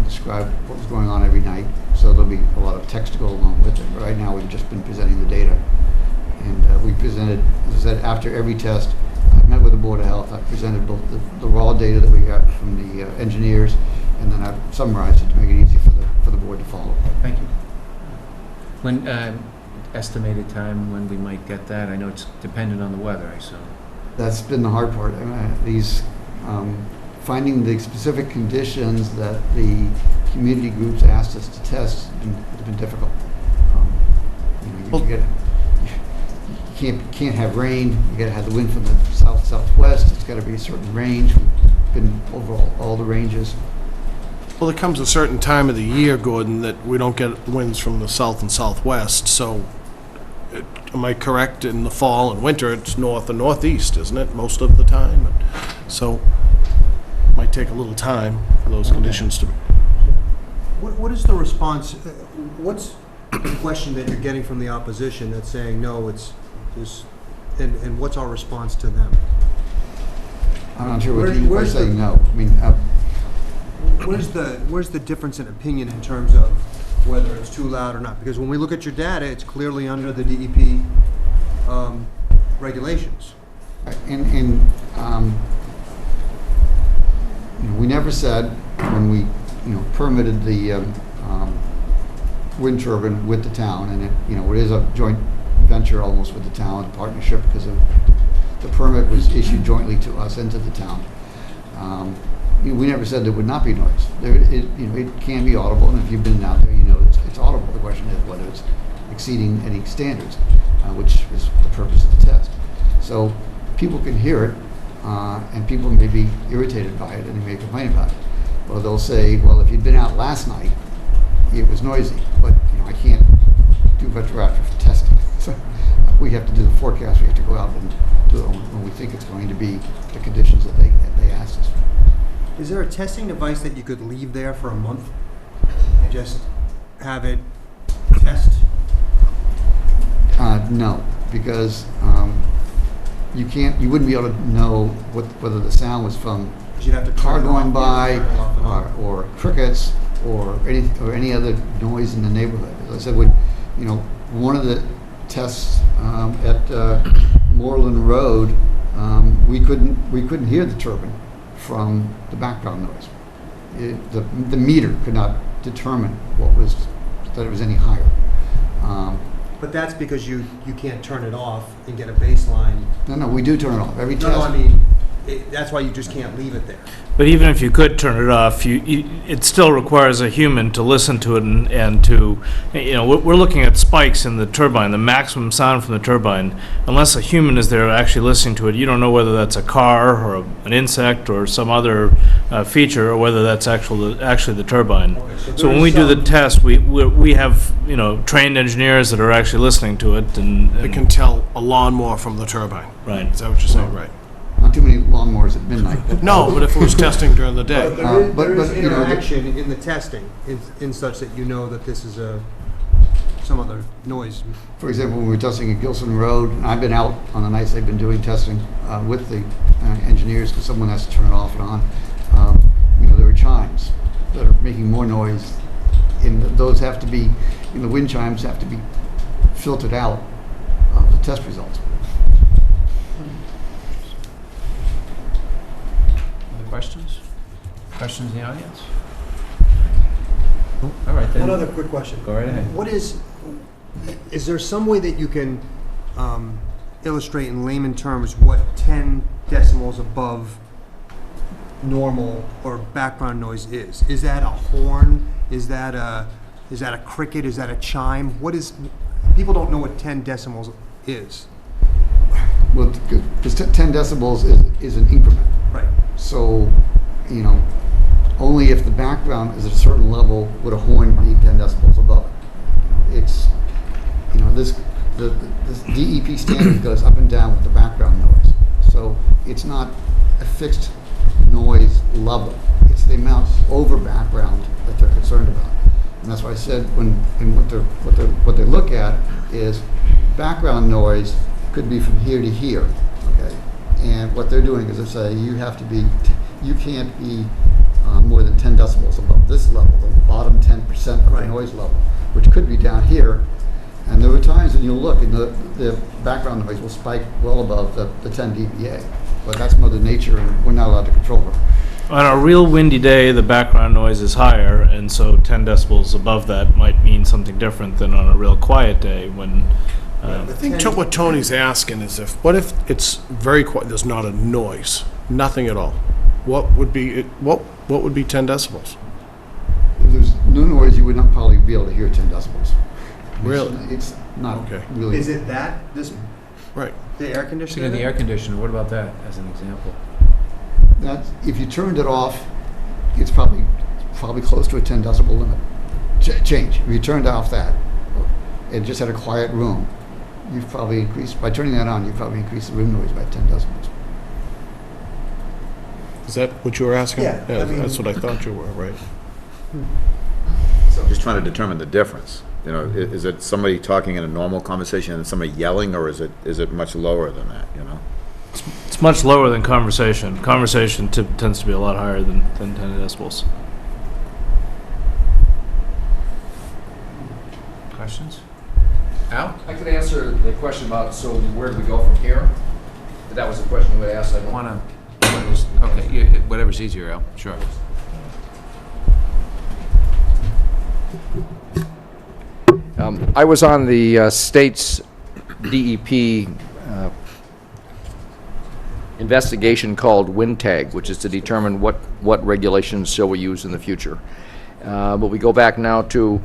describe what was going on every night. So there'll be a lot of text to go along with it. But right now, we've just been presenting the data. And we presented, as I said, after every test, I met with the Board of Health. I presented both the raw data that we got from the engineers, and then I've summarized it to make it easy for the board to follow. Thank you. When estimated time when we might get that? I know it's dependent on the weather, I assume. That's been the hard part. Finding the specific conditions that the community groups asked us to test has been difficult. You can't have rain. You got to have the wind from the south-southwest. It's got to be a certain range. We've been over all the ranges. Well, there comes a certain time of the year, Gordon, that we don't get winds from the south and southwest, so am I correct, in the fall and winter, it's north and northeast, isn't it, most of the time? So it might take a little time for those conditions to... What is the response, what's the question that you're getting from the opposition that's saying, no, it's this, and what's our response to them? I'm not sure what you are saying no. I mean, where's the difference in opinion in terms of whether it's too loud or not? Because when we look at your data, it's clearly under the DEP regulations. We never said when we permitted the wind turbine with the town, and it is a joint venture almost with the town partnership because the permit was issued jointly to us and to the town. We never said there would not be noise. It can be audible, and if you've been out there, it's audible. The question is whether it's exceeding any standards, which is the purpose of the test. So people can hear it, and people may be irritated by it, and they may complain about it. Or they'll say, well, if you'd been out last night, it was noisy, but I can't do retroactive testing. So we have to do the forecast. We have to go out and do it when we think it's going to be the conditions that they asked us. Is there a testing device that you could leave there for a month and just have it test? No, because you wouldn't be able to know whether the sound was from a car going by or crickets or any other noise in the neighborhood. As I said, one of the tests at Moreland Road, we couldn't hear the turbine from the background noise. The meter could not determine that it was any higher. But that's because you can't turn it off and get a baseline. No, we do turn it off. Every test. No, I mean, that's why you just can't leave it there. But even if you could turn it off, it still requires a human to listen to it and to, we're looking at spikes in the turbine, the maximum sound from the turbine. Unless a human is there actually listening to it, you don't know whether that's a car or an insect or some other feature, or whether that's actually the turbine. Okay, so when we do the test, we have trained engineers that are actually listening to it, and They can tell a lawnmower from the turbine. Right. Is that what you're saying? Right. Not too many lawnmowers at midnight. No, but if it was testing during the day. There is interaction in the testing in such that that some other noise? For example, when we were testing at Gilson Road, and I've been out on the nights they've been doing testing with the engineers, because someone has to turn it off and on. There are chimes that are making more noise, and those have to be, the wind chimes have to be filtered out of the test results. Other questions? Questions in the audience? All right, then. One other quick question. Go right ahead. What is there some way that you can illustrate in layman terms what 10 decibels above normal or background noise is? Is that a horn? Is that a cricket? Is that a chime? People don't know what 10 decibels is. Well, because 10 decibels is an increment. Right. So, only if the background is at a certain level would a horn be 10 decibels above it. This DEP standard goes up and down with the background noise. So it's not a fixed noise level. It's the amount over background that they're concerned about. And that's why I said what they look at is background noise could be from here to here, okay? And what they're doing is they say you can't be more than 10 decibels above this level, the bottom 10% of the noise level, which could be down here. And there were times when you'll look and the background noise will spike well above the 10 dBA. But that's Mother Nature, and we're not allowed to control her. On a real windy day, the background noise is higher, and so 10 decibels above that might mean something different than on a real quiet day when... I think what Tony's asking is what if it's very quiet, there's not a noise, nothing at all? What would be 10 decibels? If there's no noise, you would not probably be able to hear 10 decibels. Really? It's not Okay. really... Is it Right. the air conditioner? The air conditioner, what about that as an example? If you turned it off, it's probably close to a 10 decibel limit change. If you turned off that and just had a quiet room, you've probably increased, by turning that on, you've probably increased the room noise by 10 decibels. Is that what you were asking? Yeah, I mean- That's what I thought you were, right? So just trying to determine the difference. Is it somebody talking in a normal conversation and somebody yelling, or is it much lower than that, It's much lower than conversation. Conversation tends to be a lot higher than 10 decibels. Questions? Al? I could answer the question about, so where do we go from here? That was the question you had asked. I don't Want to... Okay, whatever's easier, Al. Sure. I was on the state's DEP investigation called WindTag, which is to determine what regulations shall we use in the future. But we go back now to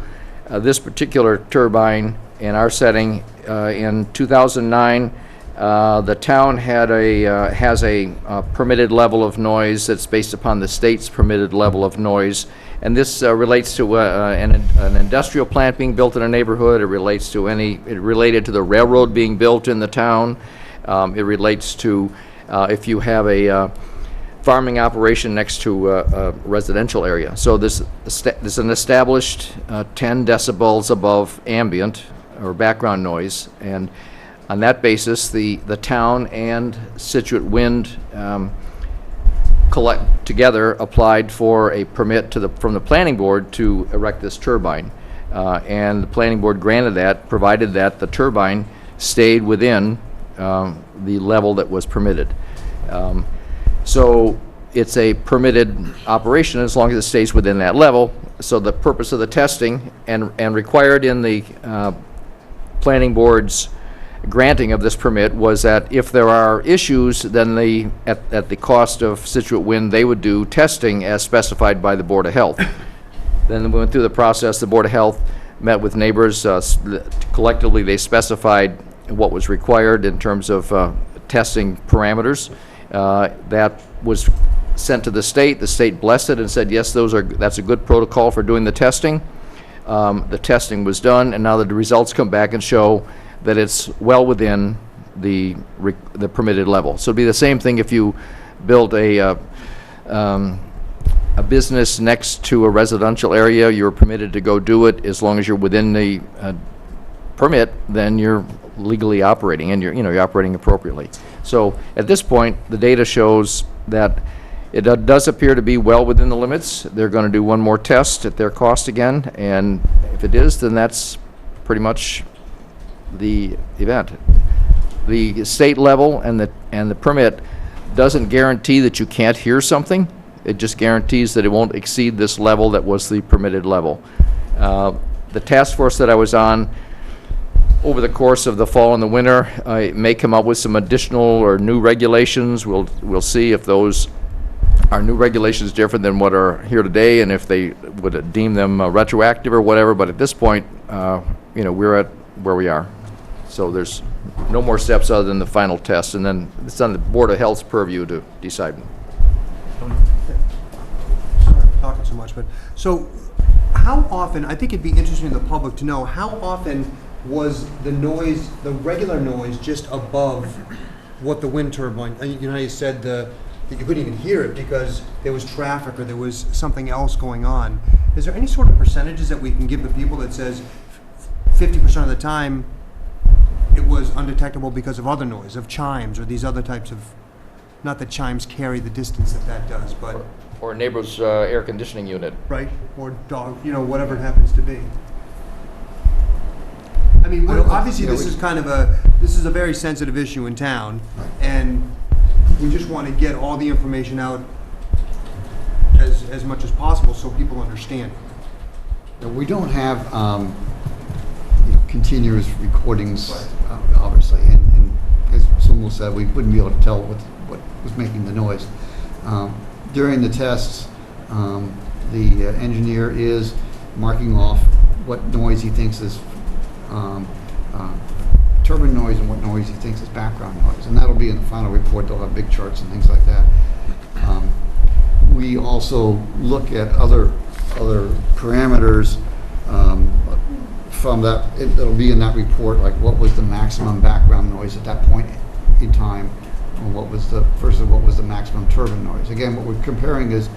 this particular turbine in our setting. In 2009, the town has a permitted level of noise that's based upon the state's permitted level of noise. And this relates to an industrial plant being built in a neighborhood. It relates to it related to the railroad being built in the town. It relates to if you have a farming operation next to a residential area. So this is an established 10 decibels above ambient or background noise. And on that basis, the town and Scituate Wind together applied for a permit from the planning board to erect this turbine. And the planning board granted that, provided that the turbine stayed within the level that was permitted. So it's a permitted operation as long as it stays within that level. So the purpose of the testing and required in the planning board's granting of this permit was that if there are issues, then at the cost of Scituate Wind, they would do testing as specified by the Board of Health. Then we went through the process. The Board of Health met with neighbors. Collectively, they specified what was required in terms of testing parameters. That was sent to the state. The state blessed it and said, yes, that's a good protocol for doing the testing. The testing was done, and now the results come back and show that it's well within the permitted level. So it'd be the same thing if you built a business next to a residential area. You're permitted to go do it as long as you're within the permit, then you're legally operating, and you're operating appropriately. So at this point, the data shows that it does appear to be well within the limits. They're going to do one more test at their cost again, and if it is, then that's pretty much the event. The state level and the permit doesn't guarantee that you can't hear something. It just guarantees that it won't exceed this level that was the permitted level. The task force that I was on over the course of the fall and the winter may come up with some additional or new regulations. We'll see if those are new regulations different than what are here today, and if they would deem them retroactive or whatever. But at this point, we're at where we are. So there's no more steps other than the final test, and then it's on the Board of Health's purview to decide. Sorry for talking so much, but, so, how often, I think it'd be interesting to the public to know, how often was the noise, the regular noise, just above what the wind turbine, you know how you said that you couldn't even hear it because there was traffic or there was something else going on. Is there any sort of percentages that we can give the people that says 50% of the time it was undetectable because of other noise, of chimes or these other types of, not that chimes carry the distance that does, but... Or a neighbor's air conditioning unit. Right, or dog, whatever it happens to be. I mean, obviously this is kind of this is a very sensitive issue in town, and we just want to get all the information out as much as possible so people understand. We don't have continuous recordings, obviously, and as Sumul said, we wouldn't be able to tell what was making the noise. During the tests, the engineer is marking off what noise he thinks is turbine noise and what noise he thinks is background noise, and that'll be in the final report. They'll have big charts and things like that. We also look at other parameters from that. It'll be in that report, like what was the maximum background noise at that point in time, and what was the maximum turbine noise. Again, what we're comparing is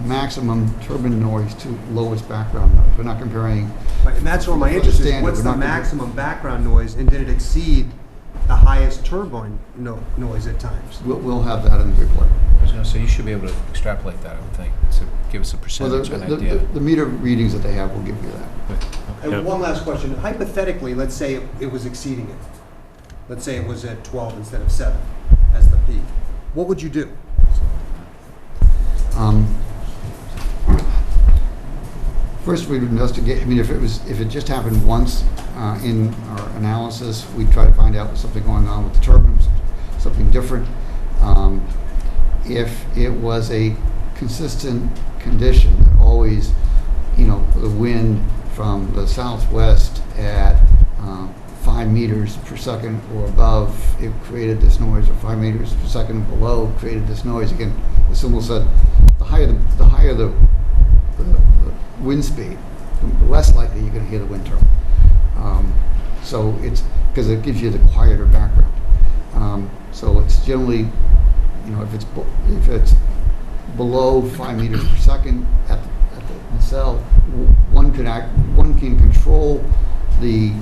maximum turbine noise to lowest background noise. We're not comparing. Right, and that's where my interest is. What's the maximum background noise, and did it exceed the highest turbine noise at times? We'll have that in the report. I was going to say, you should be able to extrapolate that, I would think, to give us a percentage, an idea. The meter readings that they have will give you that. And one last question. Hypothetically, let's say it was exceeding it. Let's say it was at 12 instead of 7 as the peak. What would you do? First, we'd investigate. I mean, if it just happened once in our analysis, we'd try to find out something going on with the turbines, something different. If it was a consistent condition, always, the wind from the southwest at 5 meters per second or above, it created this noise, or 5 meters per second below created this noise. Again, as Sumul said, the higher the wind speed, the less likely you're going to hear the wind turbine. So it's because it gives you the quieter background. So it's generally, if it's below 5 meters per second at the nacelle, one can control the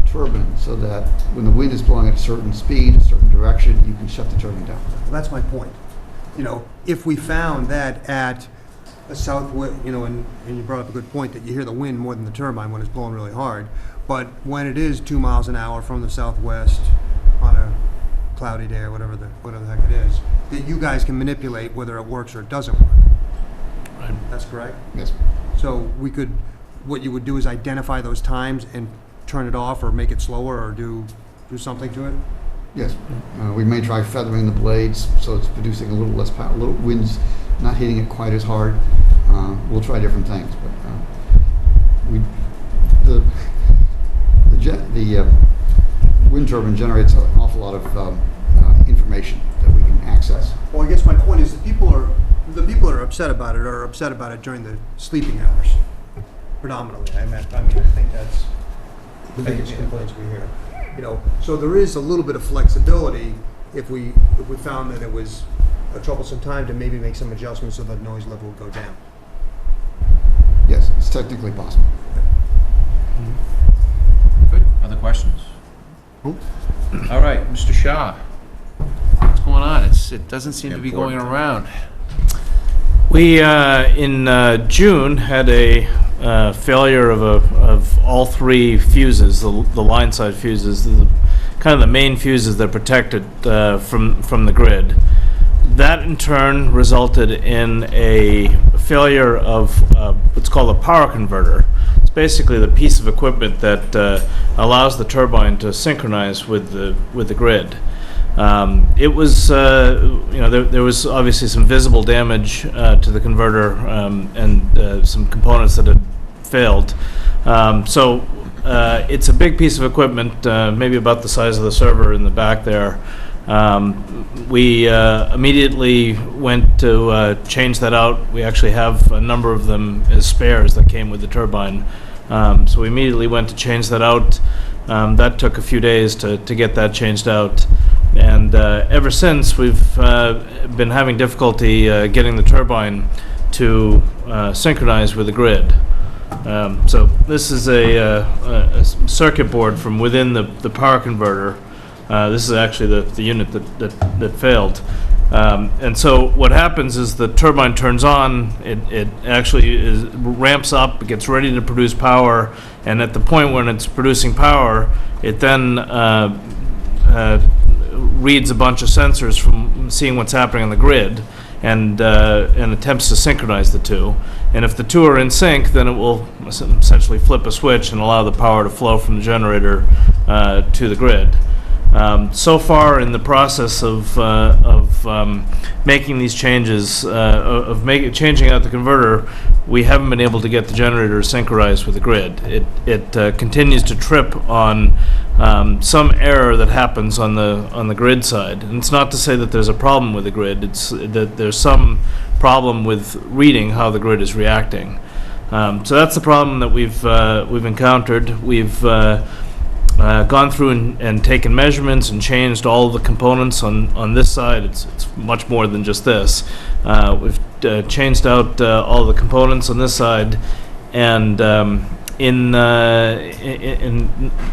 turbine so that when the wind is blowing at a certain speed, a certain direction, you can shut the turbine down. Well, that's my point. If we found that at a southwest, and you brought up a good point that you hear the wind more than the turbine when it's blowing really hard, but when it is 2 miles an hour from the southwest on a cloudy day or whatever the heck it is, that you guys can manipulate whether it works or it doesn't work. Right. That's correct? Yes. So what you would do is identify those times and turn it off or make it slower or do something to it? Yes. We may try feathering the blades so it's producing a little less power, wind's not hitting it quite as hard. We'll try different things, but the wind turbine generates an awful lot of information that we can access. Well, I guess my point is the people that are upset about it are upset about it during the sleeping hours, predominantly. I think that's the biggest complaints we hear. So there is a little bit of flexibility if we found that it was a troublesome time to maybe make some adjustments so the noise level would go down. Yes, it's technically possible. Good. Are other questions? All right, Mr. Shaw, what's going on? It doesn't seem to be going around. We, in June, had a failure of all three fuses, the line side fuses, kind of the main fuses that protected from the grid. That in turn resulted in a failure of what's called a power converter. It's basically the piece of equipment that allows the turbine to synchronize with the grid. It was, there was obviously some visible damage to the converter and some components that had failed. So it's a big piece of equipment, maybe about the size of the server in the back there. We immediately went to change that out. We actually have a number of them as spares that came with the turbine. So we immediately went to change that out. That took a few days to get that changed out. And ever since, we've been having difficulty getting the turbine to synchronize with the grid. So this is a circuit board from within the power converter. This is actually the unit that failed. And so what happens is the turbine turns on, it actually ramps up, it gets ready to produce power, and at the point when it's producing power, it then reads a bunch of sensors from seeing what's happening on the grid and attempts to synchronize the two. And if the two are in sync, then it will essentially flip a switch and allow the power to flow from the generator to the grid. So far in the process of making these changes, changing out the converter, we haven't been able to get the generator synchronized with the grid. It continues to trip on some error that happens on the grid side. And it's not to say that there's a problem with the grid, it's that there's some problem with reading how the grid is reacting. So that's the problem that we've encountered. We've gone through and taken measurements and changed all of the components on this side. It's much more than just this. We've changed out all the components on this side, and in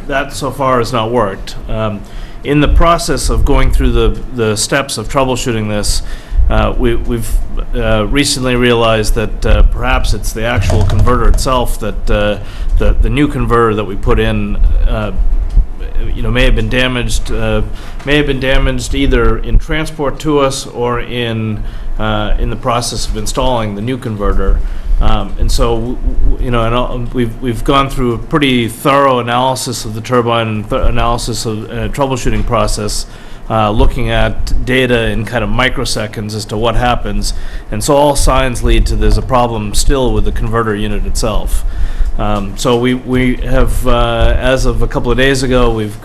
that so far has not worked. In the process of going through the steps of troubleshooting this, we've recently realized that perhaps it's the actual converter itself that the new converter that we put in may have been damaged. May have been damaged either in transport to us or in the process of installing the new converter. And so, we've gone through a pretty thorough analysis of the turbine and analysis of troubleshooting process, looking at data in kind of microseconds as to what happens. And so all signs lead to there's a problem still with the converter unit itself. So we have, as of a couple of days ago, we've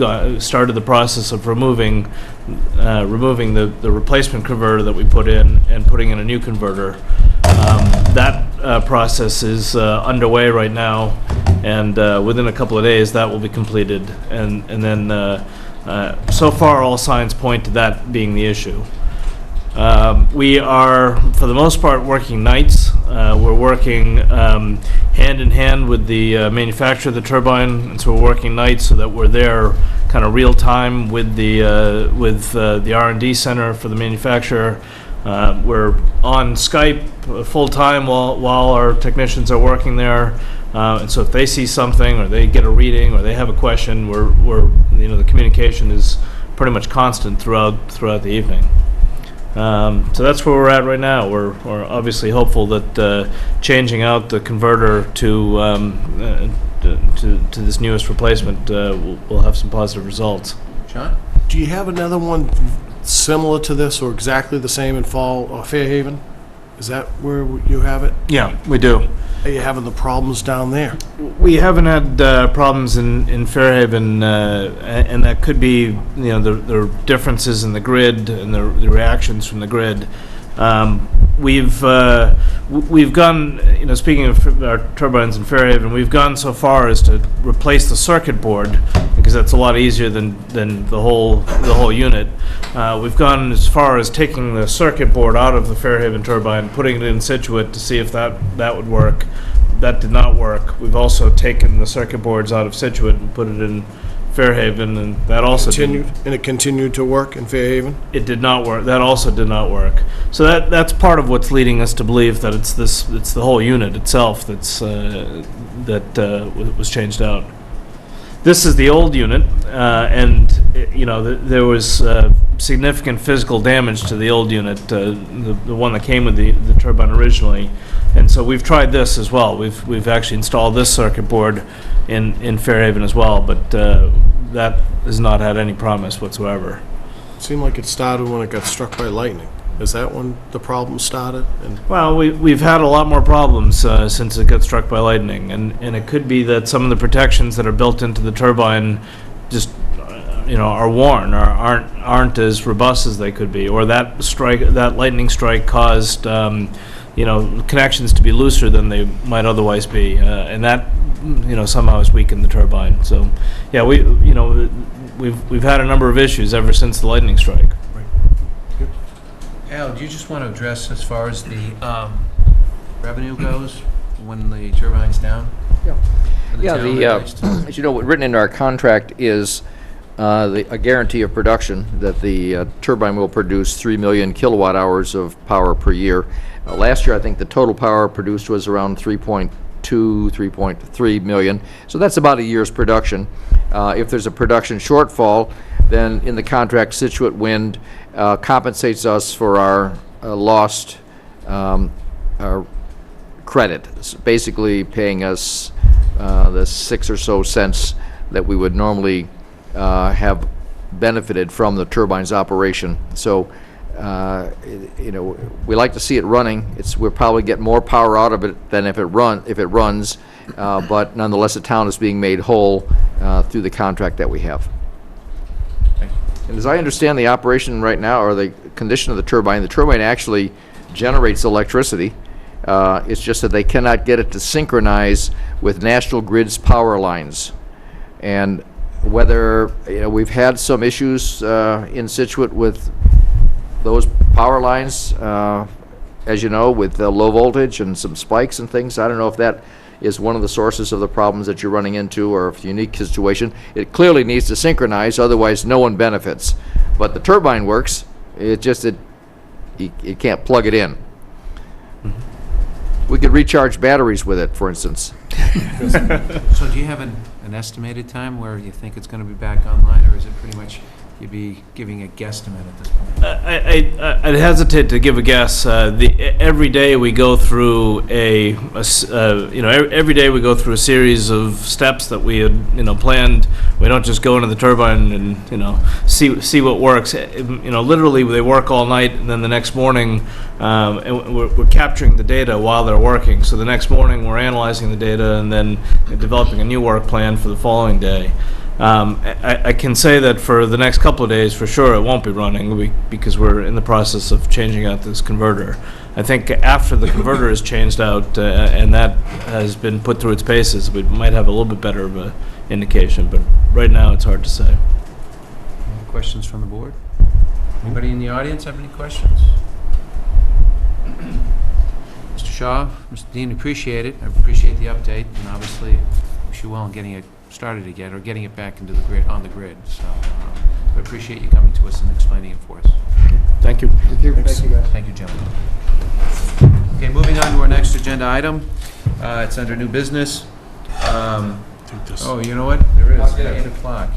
started the process of removing the replacement converter that we put in and putting in a new converter. That process is underway right now, and within a couple of days that will be completed. And then so far all signs point to that being the issue. We are, for the most part, working nights. We're working hand in hand with the manufacturer of the turbine, and so we're working nights so that we're there kind of real time with the R&D center for the manufacturer. We're on Skype full time while our technicians are working there. And so if they see something or they get a reading or they have a question, the communication is pretty much constant throughout the evening. So that's where we're at right now. We're obviously hopeful that changing out the converter to this newest replacement will have some positive results. John? Do you have another one similar to this or exactly the same in Fall or Fairhaven? Is that where you have it? Yeah, we do. Are you having the problems down there? We haven't had problems in Fairhaven, and that could be, the differences in the grid and the reactions from the grid. We've gone, speaking of our turbines in Fairhaven, we've gone so far as to replace the circuit board because that's a lot easier than the whole unit. We've gone as far as taking the circuit board out of the Fairhaven turbine, putting it in Scituate to see if that would work. That did not work. We've also taken the circuit boards out of Scituate and put it in Fairhaven, and that also Continued, and it continued to work in Fairhaven? It did not work. That also did not work. So that's part of what's leading us to believe that it's the whole unit itself was changed out. This is the old unit, and there was significant physical damage to the old unit, the one that came with the turbine originally, and so we've tried this as well. We've actually installed this circuit board in Fairhaven as well, but that has not had any promise whatsoever. It seemed like it started when it got struck by lightning. Is that when the problem started? Well, we've had a lot more problems since it got struck by lightning, and it could be that some of the protections that are built into the turbine just are worn or aren't as robust as they could be, or that lightning strike caused connections to be looser than they might otherwise be, and that somehow has weakened the turbine. So yeah, we've had a number of issues ever since the lightning strike. Al, do you just want to address as far as the revenue goes when the turbine's down? Yeah. For the town? As you know, written into our contract is a guarantee of production that the turbine will produce 3 million kilowatt hours of power per year. Last year, I think the total power produced was around 3.3 million. So that's about a year's production. If there's a production shortfall, then in the contract, Scituate Wind compensates us for our lost our credit. It's basically paying us the 6 or so cents that we would normally have benefited from the turbine's operation. So, we like to see it running. We'll probably get more power out of it than if it runs, but nonetheless, the town is being made whole through the contract that we have. And as I understand the operation right now, or the condition of the turbine actually generates electricity. It's just that they cannot get it to synchronize with National Grid's power lines. And whether, we've had some issues in Scituate with those power lines, as you know, with low voltage and some spikes and things. I don't know if that is one of the sources of the problems that you're running into, or if it's a unique situation. It clearly needs to synchronize, otherwise no one benefits. But the turbine works, it just, you can't plug it in. We could recharge batteries with it, for instance. So do you have an estimated time where you think it's going to be back online, or is it pretty much you'd be giving a guesstimate at this point? I'd hesitate to give a guess. Every day we go through every day we go through a series of steps that we had planned. We don't just go into the turbine and see what works. Literally they work all night, and then the next morning, and we're capturing the data while they're working. So the next morning we're analyzing the data and then developing a new work plan for the following day. I can say that for the next couple of days, for sure, it won't be running because we're in the process of changing out this converter. I think after the converter is changed out and that has been put through its paces, we might have a little bit better of an indication, but right now it's hard to say. Any questions from the board? Anybody in the audience have any questions? Mr. Shaw, Mr. Dean, appreciate it. I appreciate the update, and obviously wish you well in getting it started again, or getting it back into the grid, on the grid. So we appreciate you coming to us and explaining it for us. Thank you. Thank you. Thank you, guys. Thank you, gentlemen. Okay, moving on to our next agenda item. It's under new business. Oh, you know what? There is 8 o'clock.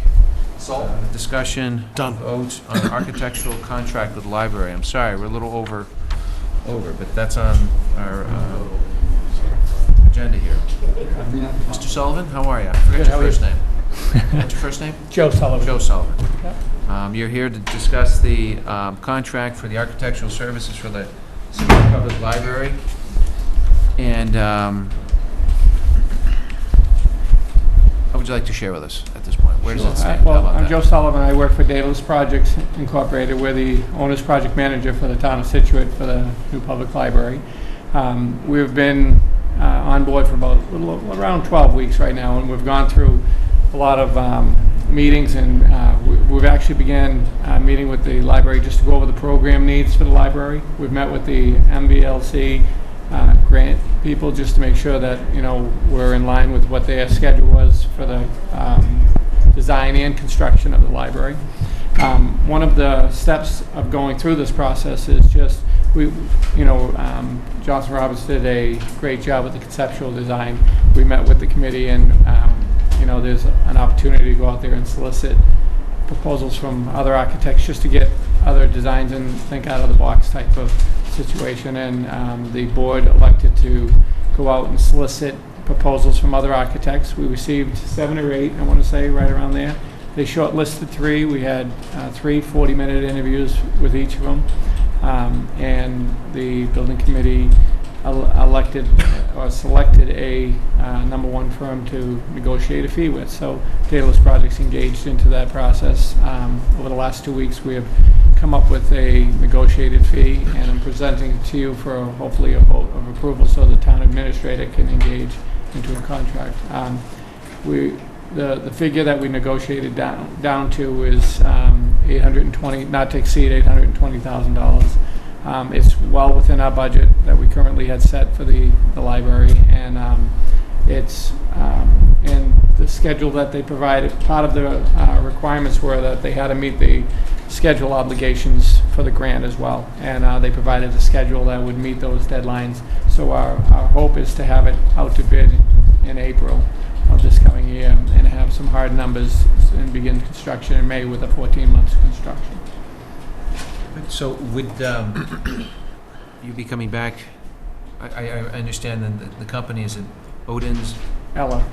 Discussion, vote on architectural contract with library. I'm sorry, we're a little over, but that's on our agenda here. Mr. Sullivan, how are you? I forgot your first name. What's your first name? Joe Sullivan. Joe Sullivan. You're here to discuss the contract for the architectural services for the Scituate Public Library. And what would you like to share with us at this point? Where does it stand? Well, I'm Joe Sullivan. I work for Daedalus Projects Incorporated. We're the owner's project manager for the town of Scituate for the new public library. We've been on board for about around 12 weeks right now, and we've gone through a lot of meetings, and we've actually began meeting with the library just to go over the program needs for the library. We've met with the MBLC grant people just to make sure that we're in line with what their schedule was for the design and construction of the library. One of the steps of going through this process is just, Johnson Roberts did a great job with the conceptual design. We met with the committee and, there's an opportunity to go out there and solicit proposals from other architects just to get other designs and think out of the box type of situation. And the board elected to go out and solicit proposals from other architects. We received 7 or 8, I want to say, right around there. They shortlisted 3. We had 3 40-minute interviews with each of them. And the building committee elected or selected a number 1 firm to negotiate a fee with. So Daedalus Projects engaged into that process. Over the last 2 weeks, we have come up with a negotiated fee, and I'm presenting it to you for hopefully a vote of approval so the town administrator can engage into a contract. The figure that we negotiated down to is 820, not to exceed $820,000. It's well within our budget that we currently had set for the library, and and the schedule that they provided, part of the requirements were that they had to meet the schedule obligations for the grant as well, and they provided a schedule that would meet those deadlines. So our hope is to have it out to bid in April of this coming year and have some hard numbers and begin construction in May with a 14 months construction. So would you be coming back? I understand that the company is Odin's? Ella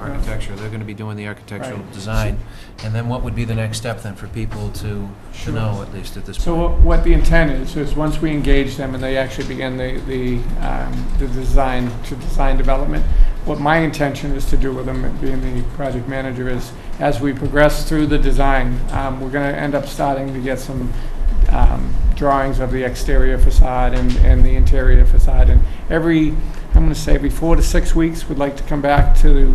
Architecture. They're going to be doing the architectural Right. design. And then what would be the next step then for people to know, at least at this point? So what the intent is once we engage them and they actually begin the design development, what my intention is to do with them, being the project manager, is as we progress through the design, we're going to end up starting to get some drawings of the exterior facade and the interior facade. And I'm going to say every 4 to 6 weeks, we'd like to come back to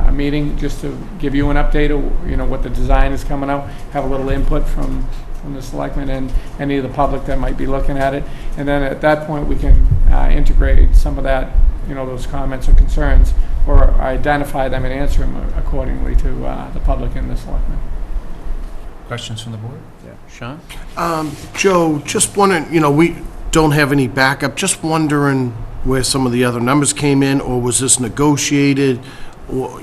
a meeting just to give you an update of what the design is coming out, have a little input from the selectmen and any of the public that might be looking at it. And then at that point, we can integrate some of that, those comments or concerns, or identify them and answer them accordingly to the public and the selectmen. Questions from the board? Yeah. Sean? Joe, just wondering, we don't have any backup, just wondering where some of the other numbers came in, or was this negotiated, or,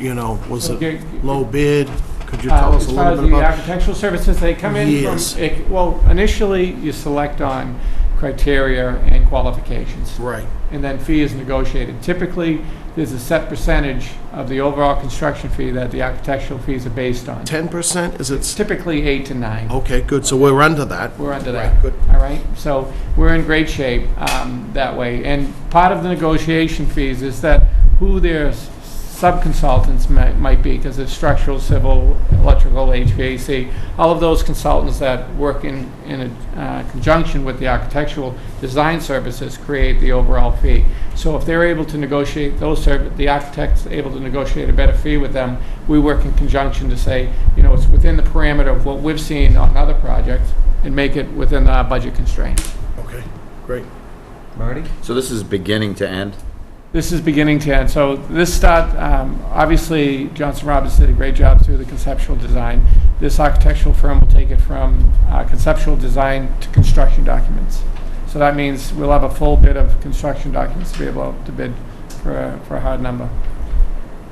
was it low bid? Could you tell us a little bit As far as the about? architectural services, they come in Yes. well, initially, you select on criteria and qualifications. Right. And then fee is negotiated. Typically, there's a set percentage of the overall construction fee that the architectural fees are based on. 10%? Is it? Typically 8 to 9. Okay, good, so we're under that. We're under Right, that. good. All right, so we're in great shape that way. And part of the negotiation fees is that who their sub-consultants might be, because it's structural, civil, electrical, HVAC, all of those consultants that work in a conjunction with the architectural design services create the overall fee. So if they're able to negotiate the architect's able to negotiate a better fee with them, we work in conjunction to say, it's within the parameter of what we've seen on other projects and make it within our budget constraints. Okay, great. Marty? So this is beginning to end? This is beginning to end. So this obviously, Johnson Roberts did a great job through the conceptual design. This architectural firm will take it from conceptual design to construction documents. So that means we'll have a full bid of construction documents to be able to bid for a hard number.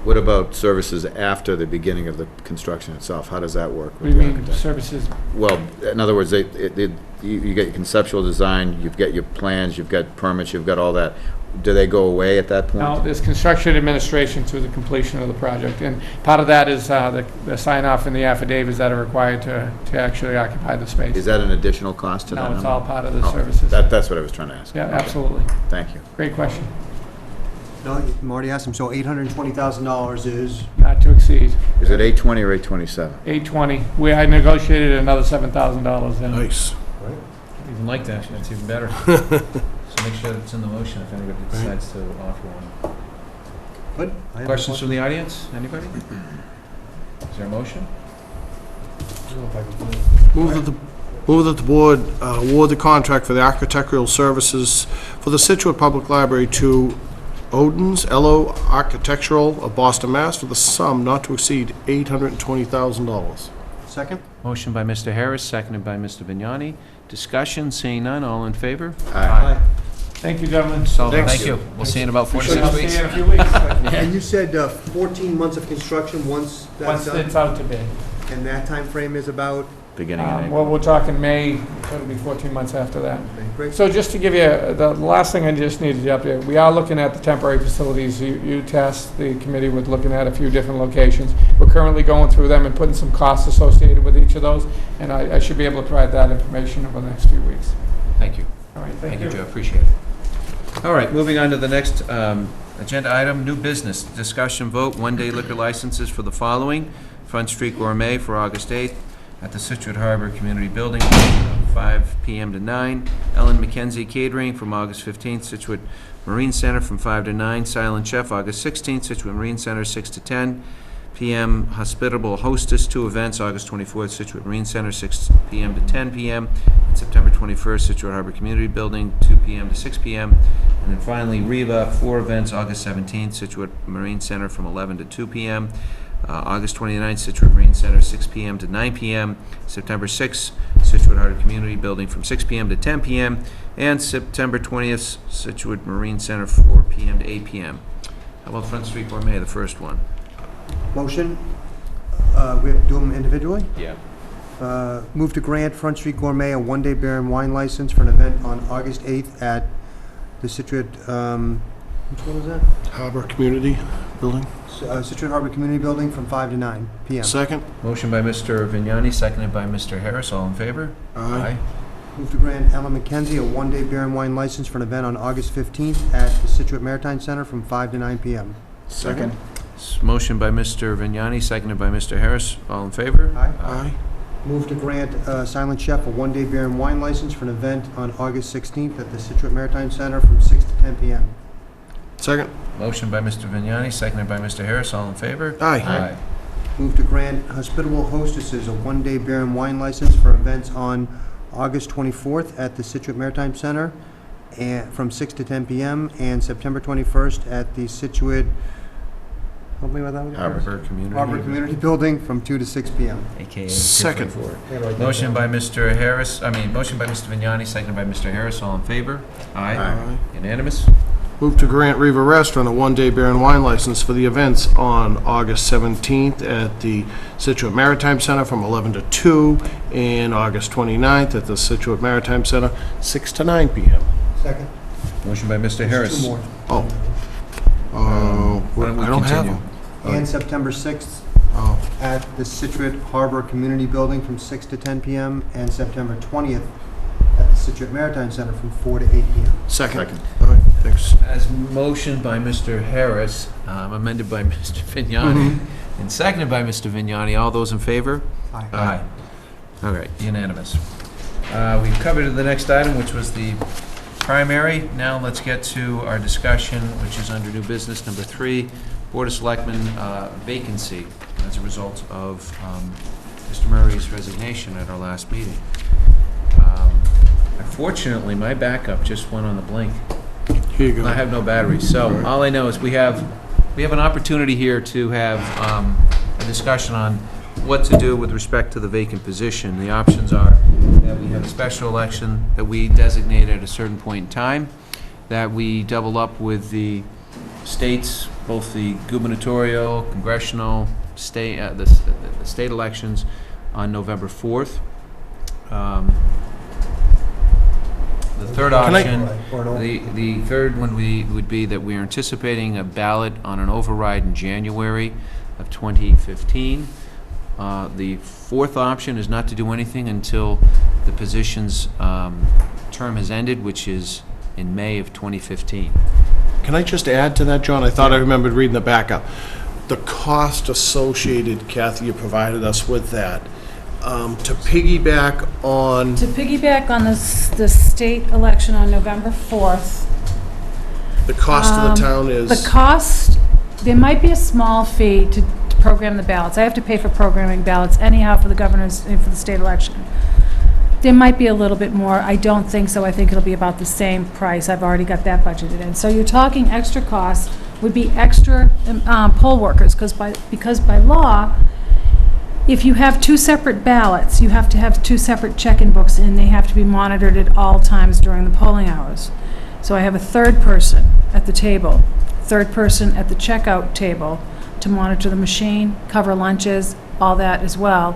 What about services after the beginning of the construction itself? How does that work? What do you mean, services? Well, in other words, you get your conceptual design, you've got your plans, you've got permits, you've got all that. Do they go away at that point? No, there's construction administration through the completion of the project. And part of that is the sign-off and the affidavits that are required to actually occupy the space. Is that an additional cost to that No, number? it's all part of the services. That's what I was trying to ask. Yeah, Okay. absolutely. Thank you. Great question. No, Marty asked him, so $820,000 is? Not to exceed. Is it 820 or 827? 820. I negotiated another $7,000 in. Nice. I even like that. That's even better. So make sure it's in the motion if anybody decides to offer one. Good. I have Questions from the audience? Anybody? Is there a motion? Move that the board award the contract for the architectural services for the Scituate Public Library to Odens, LO Architectural of Boston, Mass., for the sum not to exceed $820,000. Second? Motion by Mr. Harris, seconded by Mr. Vignani. Discussion, seeing none, all in favor? Aye. Thank you, gentlemen. So, Thanks. thank you. We'll see you in about 4 to I'll 6 see weeks. you in a few weeks. And you said 14 months of construction once that's Once done? it's out to bid. And that time frame is about? Beginning of Well, April. we're talking May, so it'll be 14 months after that. Great. So just to give you, the last thing I just needed to update, we are looking at the temporary facilities. You tasked the committee with looking at a few different locations. We're currently going through them and putting some costs associated with each of those, and I should be able to provide that information over the next few weeks. Thank you. All right, Thank you, Joe, appreciate it. All right, moving on to the next agenda item, new business, discussion vote, one-day liquor licenses for the following: Front Street Gourmet for August 8th at the Scituate Harbor Community Building, 5 p.m. to 9. Ellen McKenzie Catering from August 15th, Scituate Marine Center from 5 to 9. Silent Chef, August 16th, Scituate Marine Center, 6 to 10 p.m. Hospitable Hostess, 2 events, August 24th, Scituate Marine Center, 6 p.m. to 10 p.m. And September 21st, Scituate Harbor Community Building, 2 p.m. to 6 p.m. And then finally, Riva, 4 events, August 17th, Scituate Marine Center from 11 to 2 p.m. August 29th, Scituate Marine Center, 6 p.m. to 9 p.m. September 6th, Scituate Harbor Community Building from 6 p.m. to 10 p.m. And September 20th, Scituate Marine Center, 4 p.m. to 8 p.m. How about Front Street Gourmet, the first one? Motion? We have to do them individually? Yeah. Move to grant Front Street Gourmet a one-day beer and wine license for an event on August 8th at the Scituate, which one is that? Harbor Community Building. Scituate Harbor Community Building from 5 to 9 p.m. Second. Motion by Mr. Vignani, seconded by Mr. Harris. All in favor? Aye. Move to grant Ellen McKenzie a one-day beer and wine license for an event on August 15th at the Scituate Maritime Center from 5 to 9 p.m. Second. Motion by Mr. Vignani, seconded by Mr. Harris. All in favor? Aye. Move to grant Silent Chef a one-day beer and wine license for an event on August 16th at the Scituate Maritime Center from 6 to 10 p.m. Second. Motion by Mr. Vignani, seconded by Mr. Harris. All in favor? Aye. Move to grant Hospitable Hostesses a one-day beer and wine license for events on August 24th at the Scituate Maritime Center from 6 to 10 p.m. and September 21st at the Scituate, help me with that one? Harbor Community. Harbor Community Building from 2 to 6 p.m. AKA Second. 224. Motion by Mr. Harris, motion by Mr. Vignani, seconded by Mr. Harris. All in favor? Aye. Unanimous? Move to grant Riva Restaurant a one-day beer and wine license for the events on August 17th at the Scituate Maritime Center from 11 to 2, and August 29th at the Scituate Maritime Center, 6 to 9 p.m. Second. Motion by Mr. Harris. Two more. Oh. Why don't we I don't have continue? them. And September 6th Oh. at the Scituate Harbor Community Building from 6 to 10 p.m. and September 20th at the Scituate Maritime Center from 4 to 8 p.m. Second. All right, thanks. As motioned by Mr. Harris, amended by Mr. Vignani, and seconded by Mr. Vignani. All those in favor? Aye. All right, unanimous. We've covered the next item, which was the primary. Now let's get to our discussion, which is under new business number 3, Board of Selectmen vacancy as a result of Mr. Murray's resignation at our last meeting. Unfortunately, my backup just went on the blink. Here you go. I have no batteries, so all I know is we have an opportunity here to have a discussion on what to do with respect to the vacant position. The options are that we have a special election that we designate at a certain point in time, that we double up with the states, both the gubernatorial, congressional, state, the state elections on November 4th. The third option, the third one would be that we are anticipating a ballot on an override in January of 2015. The fourth option is not to do anything until the position's term has ended, which is in May of 2015. Can I just add to that, John? I thought I remembered reading the backup. The cost associated, Kathy, you provided us with that. To piggyback on... To piggyback on the state election on November 4th. The cost to the town is... The cost, there might be a small fee to program the ballots. I have to pay for programming ballots anyhow for the governor's, for the state election. There might be a little bit more. I don't think so. I think it'll be about the same price. I've already got that budgeted in. So you're talking extra costs would be extra poll workers, because by law, if you have two separate ballots, you have to have two separate check-in books, and they have to be monitored at all times during the polling hours. So I have a third person at the table, third person at the checkout table to monitor the machine, cover lunches, all that as well.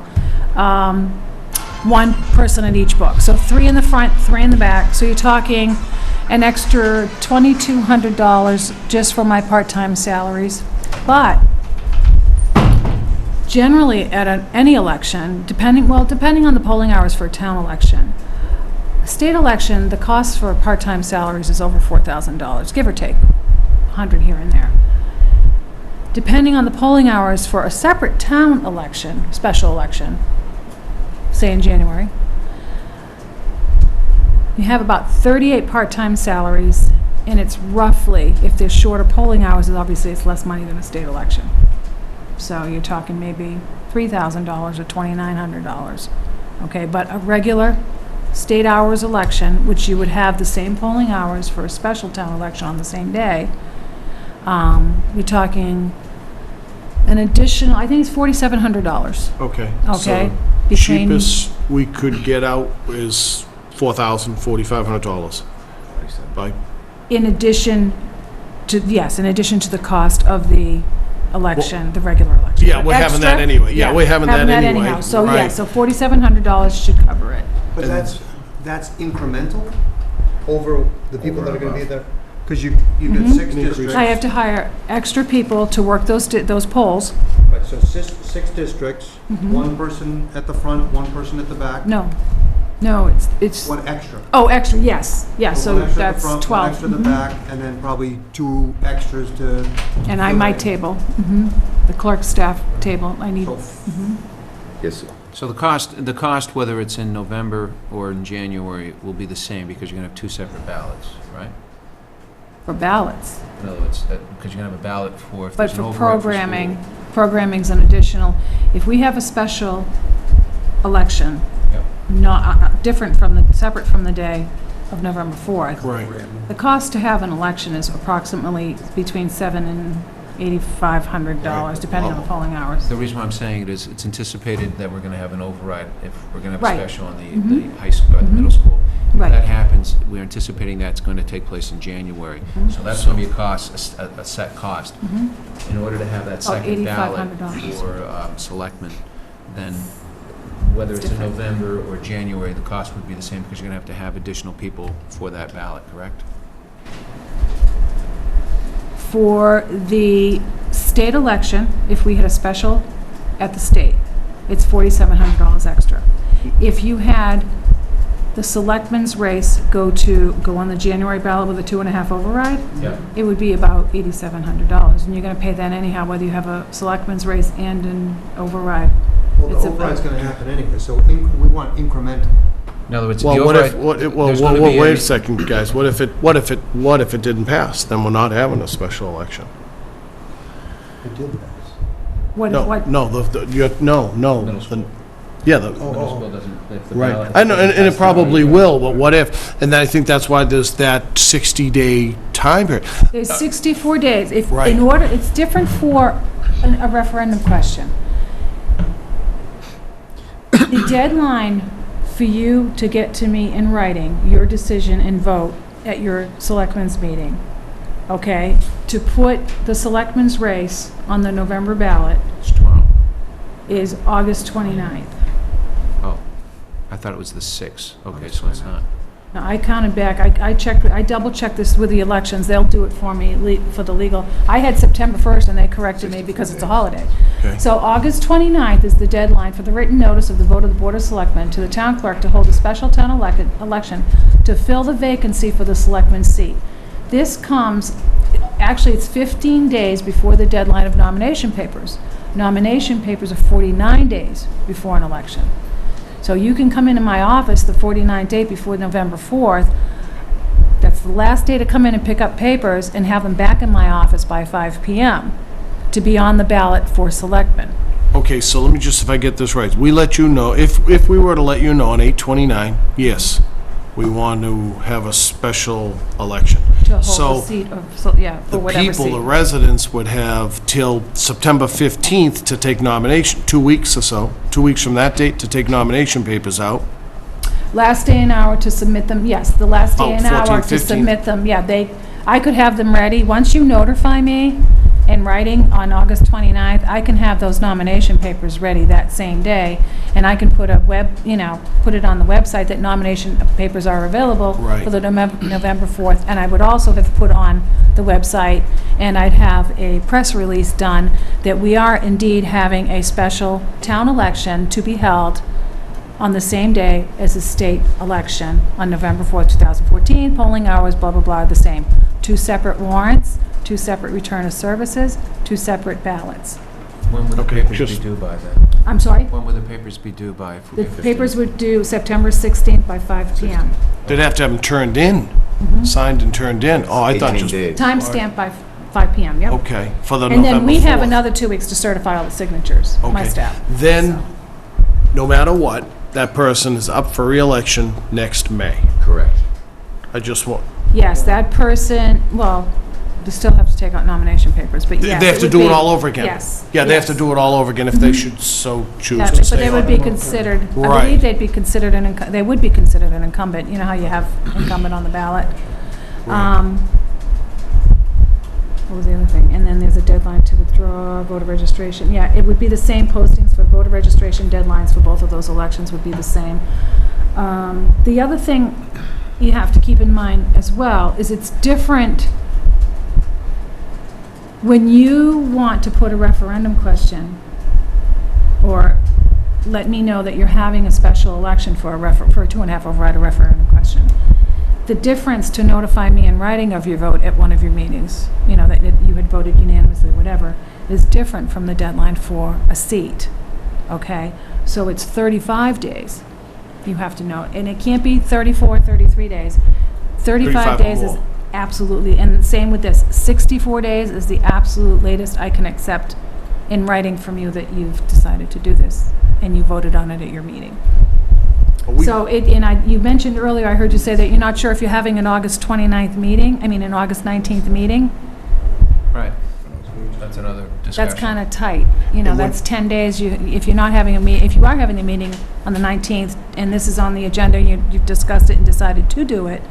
One person at each book. So 3 in the front, 3 in the back. So you're talking an extra $2,200 just for my part-time salaries. But generally at any election, depending on the polling hours for a town election, a state election, the cost for part-time salaries is over $4,000, give or take, 100 here and there. Depending on the polling hours for a separate town election, special election, say in January, you have about 38 part-time salaries, and it's roughly, if there's shorter polling hours, obviously it's less money than a state election. So you're talking maybe $3,000 or $2,900, okay? But a regular state hours election, which you would have the same polling hours for a special town election on the same day, you're talking an additional, I think it's $4,700. Okay. Okay. So Between- cheapest we could get out is $4,000, $4,500. In addition to the cost of the election, the regular election. Yeah, we're having that Extra? anyway. Yeah, we're having that anyway. anyhow. So, yeah, Right. so $4,700 should cover it. But that's incremental over the people that are going to be there? Because you got 6 districts. I have to hire extra people to work those polls. Right, so 6 districts, one person at the front, one person at the back. No, it's. One extra. Oh, extra, yes, so one extra at the that's front, 12. One extra at the back, and then probably 2 extras to. And my table, the clerk staff table, I need. Yes, sir. So the cost, whether it's in November or in January, will be the same because you're going to have 2 separate ballots, right? For ballots. In other words, because you're going to have a ballot for if But there's an for override programming, school. programming's an additional, if we have a special election, Yep. separate from the day of November 4th. Right. The cost to have an election is approximately between $700 and $8,500, depending on the polling hours. The reason why I'm saying it is it's anticipated that we're going to have an override if we're going to have Right. a special on the high school, the middle school. Right. If that happens, we're anticipating that's going to take place in January. So that's going to be a cost, a set cost. In order to have that second ballot $8,500. for selectmen, then whether it's in November or January, the cost would be the same because you're going to have additional people for that ballot, correct? For the state election, if we had a special at the state, it's $4,700 extra. If you had the selectmen's race go on the January ballot with a 2.5 override, Yeah. it would be about $8,700. And you're going to pay that anyhow, whether you have a selectmen's race and an override. Well, the It's override's going to happen anyway, so we want incremental. In other words, the Well, override. there's gonna be wait a second, guys. What if it didn't pass? Then we're not having a special election. It did pass. What? No, no. Middle school. Yeah, Middle school doesn't, if the right. ballot. I know, and it probably will, but what if? And I think that's why there's that 60-day time period. There's 64 days. If, Right. it's different for a referendum question. The deadline for you to get to me in writing your decision and vote at your selectmen's meeting, okay, to put the selectmen's race on the November ballot It's tomorrow. is August 29th. Oh, I thought it was the 6th. Okay, so it's not. Now, I counted back, I double-checked this with the elections, they'll do it for me, for the legal. I had September 1st, and they corrected me because it's a holiday. Okay. So August 29th is the deadline for the written notice of the vote of the Board of Selectmen to the town clerk to hold a special town election to fill the vacancy for the selectman's seat. This comes, actually, it's 15 days before the deadline of nomination papers. Nomination papers are 49 days before an election. So you can come into my office the 49th date before November 4th. That's the last day to come in and pick up papers and have them back in my office by 5 p.m. to be on the ballot for selectmen. Okay, so let me just, if I get this right, we let you know, if we were to let you know on 8/29, yes, we want to have a special election. To hold So the seat, or, so, yeah, for the whatever people, seat. the residents would have till September 15th to take nomination, 2 weeks or so, 2 weeks from that date to take nomination papers out. Last day and hour to submit them, yes, the last day Oh, and hour 14th, to 15th. submit them, yeah, I could have them ready. Once you notify me in writing on August 29th, I can have those nomination papers ready that same day, and I can put put it on the website that nomination papers are available Right. for the November 4th, and I would also have put on the website, and I'd have a press release done that we are indeed having a special town election to be held on the same day as the state election on November 4th, 2014. Polling hours, blah, blah, blah, are the same. 2 separate warrants, 2 separate return of services, 2 separate ballots. When would the Okay, papers be just- due by then? I'm sorry? When would the papers be due by? if we The get 15? papers were due September 16th by 5 PM. They'd have to have them turned in, signed and turned in. Oh, I thought 18 just, days. Timestamped by 5 PM, yep. okay, for the And November 4th. then we have another 2 weeks to certify all the signatures, my Okay. staff. Then, no matter what, that person is up for re-election next May. Correct. I just want, Yes, that person, well, they still have to take out nomination papers, but yes. they have to would do it be- all over again. Yes. Yeah, they have to yes. do it all over again if they should so choose Yeah, to but stay they would on. be considered, I Right. believe they'd be considered they would be considered an incumbent. You know how you have incumbent on the ballot? What was the other thing? And then there's a deadline to withdraw voter registration. Yeah, it would be the same postings for voter registration deadlines for both of those elections would be the same. The other thing you have to keep in mind as well is it's different when you want to put a referendum question or let me know that you're having a special election for a 2.5 override, a referendum question. The difference to notify me in writing of your vote at one of your meetings, that you had voted unanimously, whatever, is different from the deadline for a seat, okay? So it's 35 days you have to know, and it can't be 34, 33 days. 35 days is more. absolutely, and the same with this, 64 days is the absolute latest I can accept in writing from you that you've decided to do this, and you voted on it at your meeting. So, you mentioned earlier, I heard you say that you're not sure if you're having an August 29th meeting, an August 19th meeting. Right. That's another discussion. That's kind of tight. That's 10 days. If you're not having if you are having a meeting on the 19th, and this is on the agenda, you've discussed it and decided to do it,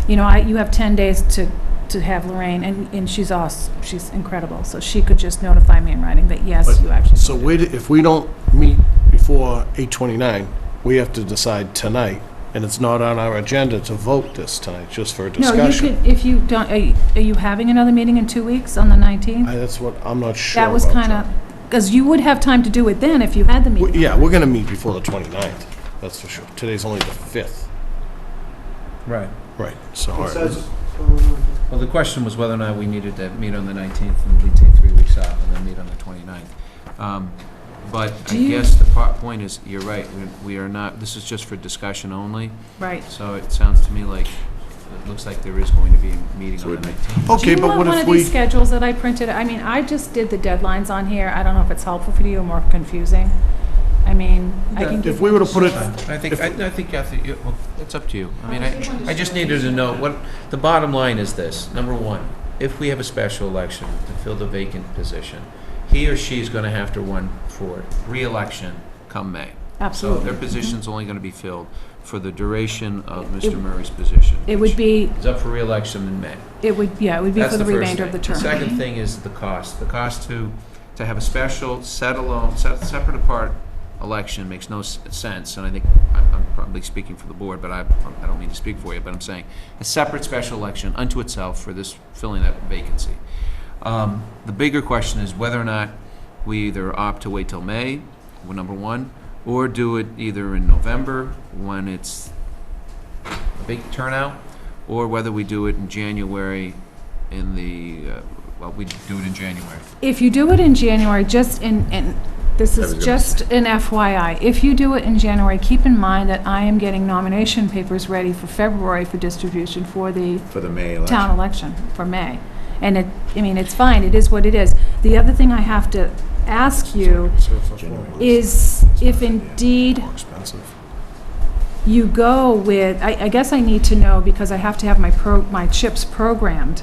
you have 10 days to have Lorraine, and she's awesome. She's incredible. So she could just notify me in writing that, yes, you actually So voted. if we don't meet before 8/29, we have to decide tonight, and it's not on our agenda to vote this tonight, just for a No, discussion. you could, if you don't, are you having another meeting in 2 weeks on the 19th? That's what, I'm not sure That was about kind of, because you would have time to do it then if you had the meeting. Yeah, we're gonna meet before the 29th, that's for sure. Today's only the 5th. Right. Right, so, all right. Well, the question was whether or not we needed to meet on the 19th, and we take 3 weeks off and then meet on the 29th. But I guess the point is, you're right, we are not, this is just for discussion only. Right. So it sounds to me like, it looks like there is going to be a meeting on the 19th. Okay, but what Do you want one if of we, these schedules that I printed? I just did the deadlines on here. I don't know if it's helpful for you or more confusing. I can give if we were to put it, I think, well, it's up to you. I just needed to know what, the bottom line is this. Number one, if we have a special election to fill the vacant position, he or she is going to have to run for re-election come May. Absolutely. So their position's only going to be filled for the duration of Mr. Murray's position. It would be, It's up for re-election in May. it would be That's for the first remainder of the thing. term. The second thing is the cost. The cost to have a special, separate apart election makes no sense, and I think I'm probably speaking for the board, but I don't mean to speak for you, but I'm saying a separate special election unto itself for this, filling that vacancy. The bigger question is whether or not we either opt to wait till May, number one, or do it either in November when it's a big turnout, or whether we do it in January in the, we do it in January. If you do it in January, this is just an FYI, if you do it in January, keep in mind that I am getting nomination papers ready for February for distribution for the May election. town election for May. And it's fine, it is what it is. The other thing I have to ask you is if indeed you go with, I guess I need to know, because I have to have my chips programmed,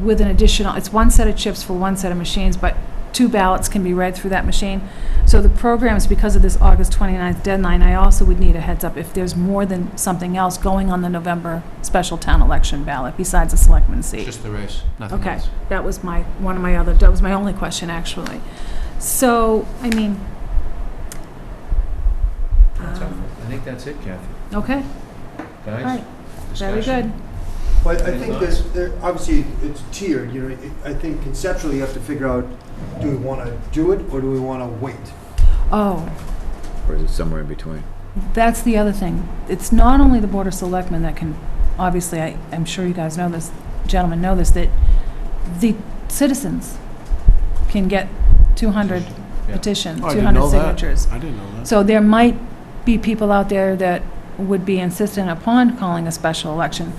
with an additional, it's one set of chips for one set of machines, but 2 ballots can be read through that machine. So the programs, because of this August 29th deadline, I also would need a heads up if there's more than something else going on the November special town election ballot besides the selectman seat. Just the race, nothing Okay, else. that was that was my only question, actually. So, I mean, I think that's it, Kathy. okay, all Guys? right, very discussion? good. But I think that, obviously, it's tiered, you know, I think conceptually you have to figure out, do we want to do it, or do we want to wait? Oh, Or is it somewhere in between? that's the other thing. It's not only the Board of Selectmen that can, obviously, I'm sure you guys know this, gentlemen know this, that the citizens can get 200 petitions, Oh, I didn't 200 know that. signatures. I didn't know that. So there might be people out there that would be insistent upon calling a special election.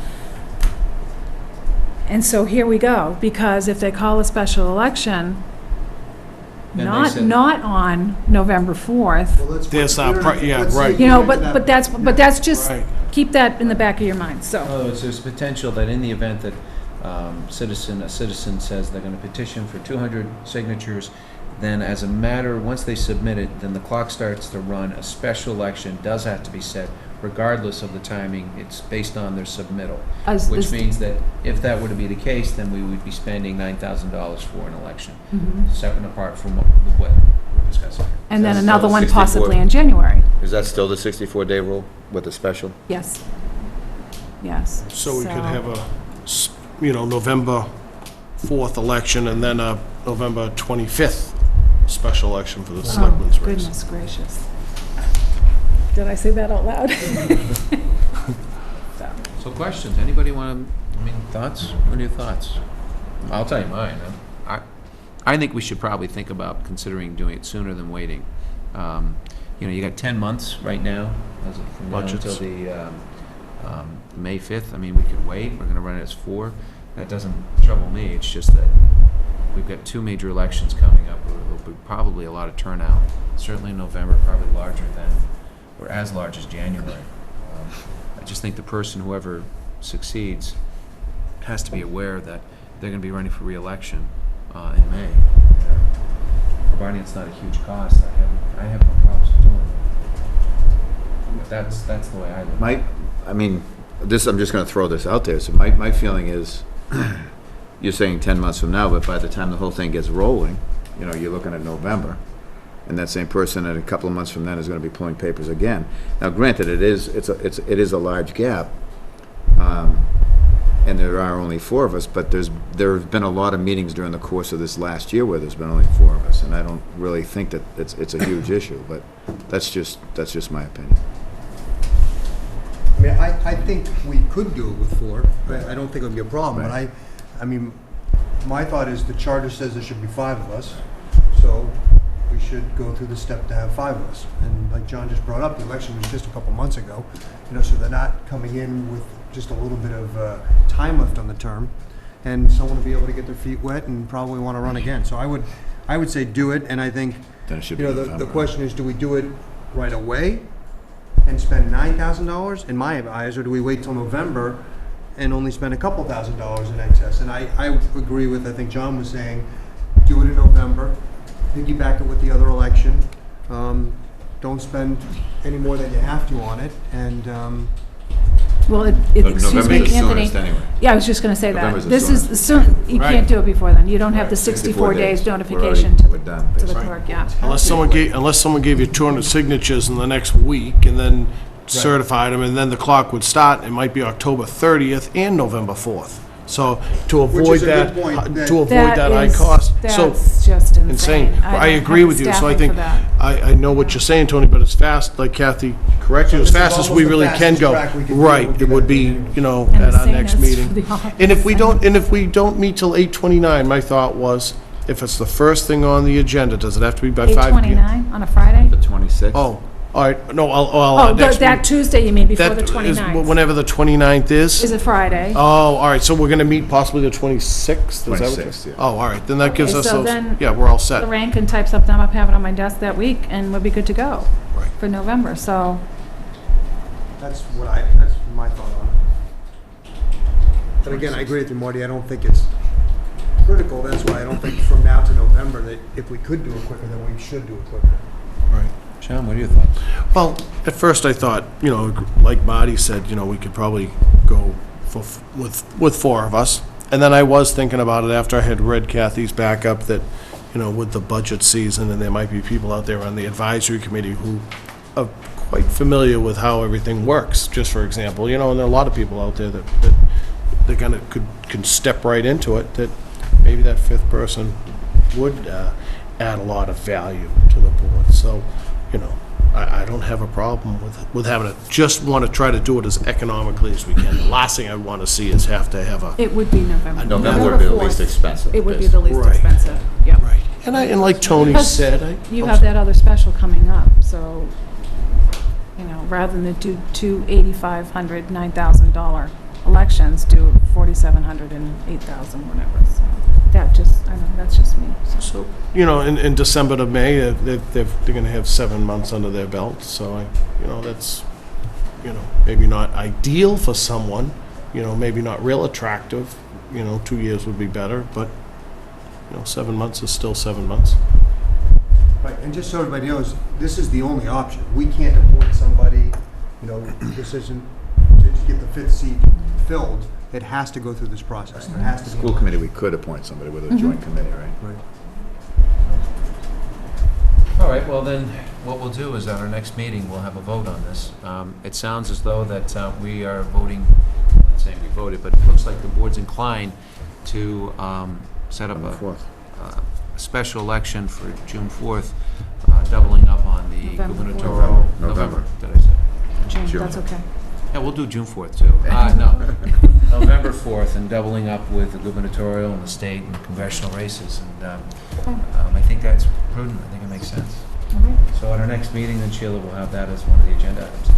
And so here we go, because if they call a special election, Then they said- not on November 4th, Well, let's- There's not, yeah, let's see right. if you we know, get to but that. that's just, Right. keep that in the back of your mind, so. Oh, there's potential that in the event that a citizen says they're going to petition for 200 signatures, then as a matter, once they submit it, then the clock starts to run. A special election does have to be set, regardless of the timing. It's based on their submittal, which means that if that were to be the case, then we would be spending $9,000 for an election, separate and apart from what we're discussing. And then That's another still one 64. possibly in January. Is that still the 64-day rule with the special? Yes. Yes. So we could have November 4th election and then a November 25th special election for the selectmen's race. Goodness gracious. Did I say that out loud? So questions, anybody want to, thoughts? What are your thoughts? I'll tell you mine. I think we should probably think about considering doing it sooner than waiting. You got 10 months right now, as of from now Budgets. until the May 5th. We could wait. We're going to run it as 4. That doesn't trouble me. It's just that we've got 2 major elections coming up. There'll be probably a lot of turnout. Certainly in November, probably larger than, or as large as January. I just think the person, whoever succeeds, has to be aware that they're going to be running for re-election in May. Providing it's not a huge cost, I have no problems with doing it. But that's the way I look at it. I'm just going to throw this out there. So my feeling is, you're saying 10 months from now, but by the time the whole thing gets rolling, you're looking at November, and that same person in a couple of months from then is going to be pulling papers again. Now, granted, it is a large gap, and there are only 4 of us, but there have been a lot of meetings during the course of this last year where there's been only 4 of us, and I don't really think that it's a huge issue, but that's just my opinion. I think we could do it with 4. I don't think it would be a problem, Right. but my thought is the charter says there should be 5 of us, so we should go through the step to have 5 of us. And like John just brought up, the election was just a couple months ago, so they're not coming in with just a little bit of time left on the term, and someone will be able to get their feet wet and probably want to run again. So I would say do it, and I think, Then it should be the November. question is, do we do it right away and spend $9,000 in my eyes, or do we wait till November and only spend a couple $1,000s in excess? And I agree with, I think John was saying, do it in November, piggyback it with the other election, don't spend any more than you have to on it, and Well, excuse November's me, the Anthony. soonest anyway. Yeah, I was just going to say that. November's the This is soonest. you Right. can't do it before then. You don't have the 64 64 days days. notification We're done, to the basically. clerk, yeah. Unless someone gave you 200 signatures in the next week and then certified them, and then the clock would start, it might be October 30th and November 4th. So to Which avoid is a that, good point, that- to avoid that high cost. So That's just insane. I don't agree have with the you, so I staffing think, for that. I know what you're saying, Tony, but as fast, like Kathy corrected, So as this is fast as we almost the really can fastest go. track we can do. Right, We'll it give would it be, to at the our next same as meeting. for the office. And if we don't meet till 8:29, my thought was, if it's the first thing on the agenda, does it have to be by 5 p.m.? 8:29 on a Friday? The 26th? Oh, All right, no, Oh, next that week. Tuesday, you mean, before That the is 29th? whenever the 29th is? Is a Friday. Oh, all right, so we're going to meet possibly the 26th? Is that what you're- 26th, yeah. Oh, all right, then that gives Okay, us so those, then yeah, we're all set. Lorraine can type something up, have it on my desk that week, and we'll be good to go Right. for November, so. That's my thought on it. But again, I agree with you, Marty, I don't think it's critical, that's why I don't think from now to November that if we could do it quicker, then we should do it quicker. Right. John, what are your thoughts? Well, at first I thought, like Marty said, we could probably go with four of us. And then I was thinking about it after I had read Kathy's backup that, with the budget season, and there might be people out there on the advisory committee who are quite familiar with how everything works, just for example, and there are a lot of people out there that they're can step right into it, that maybe that fifth person would add a lot of value to the board. So, I don't have a problem with having it. Just want to try to do it as economically as we can. The last thing I want to see is have to have a... It would be November. November would be the 4th. least expensive. It would be the least Right. expensive, yeah. Right. And like Tony Plus, said... you have that other special coming up, so, rather than do two $8,500, $9,000 elections, do 4,700 and 8,000, whatever, so. That's just me, so. So, in December to May, they're going to have 7 months under their belt, so, that's, maybe not ideal for someone, maybe not real attractive, 2 years would be better, but, 7 months is still 7 months. Right, and just so everybody knows, this is the only option. We can't appoint somebody, this isn't to get the fifth seat filled. It has to go through this process. There has to be. School committee, we could appoint somebody with a joint committee, right? Right. All right, well then, what we'll do is at our next meeting, we'll have a vote on this. It sounds as though that we are voting, I'm not saying we voted, but it looks like the board's inclined to set up a special election for June 4th, doubling up on the November gubernatorial... November. Did I say? June, that's okay. Yeah, we'll do June 4th, too. No, November 4th, and doubling up with the gubernatorial and the state and congressional races. And I think that's prudent. I think it makes sense. All right. So at our next meeting, then Sheila will have that as one of the agenda items.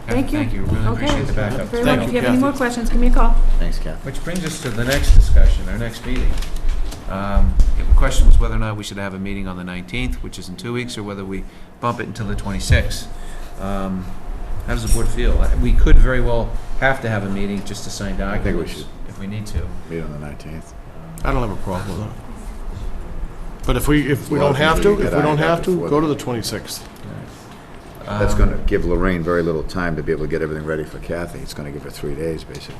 Thank you. Thank you. Really Okay. appreciate the backup. Very Thank much. If you, you have any more Kathy. questions, give me a call. Thanks, Kath. Which brings us to the next discussion, our next meeting. The question was whether or not we should have a meeting on the 19th, which is in 2 weeks, or whether we bump it until the 26th. How does the board feel? We could very well have to have a meeting just to sign I think we documents should. if we need to. Meet on the 19th. I don't have a problem with that. But if we Well, don't have we to, get if we don't ironed out have to, before go to then. the 26th. That's going to give Lorraine very little time to be able to get everything ready for Kathy. It's going to give her 3 days, basically.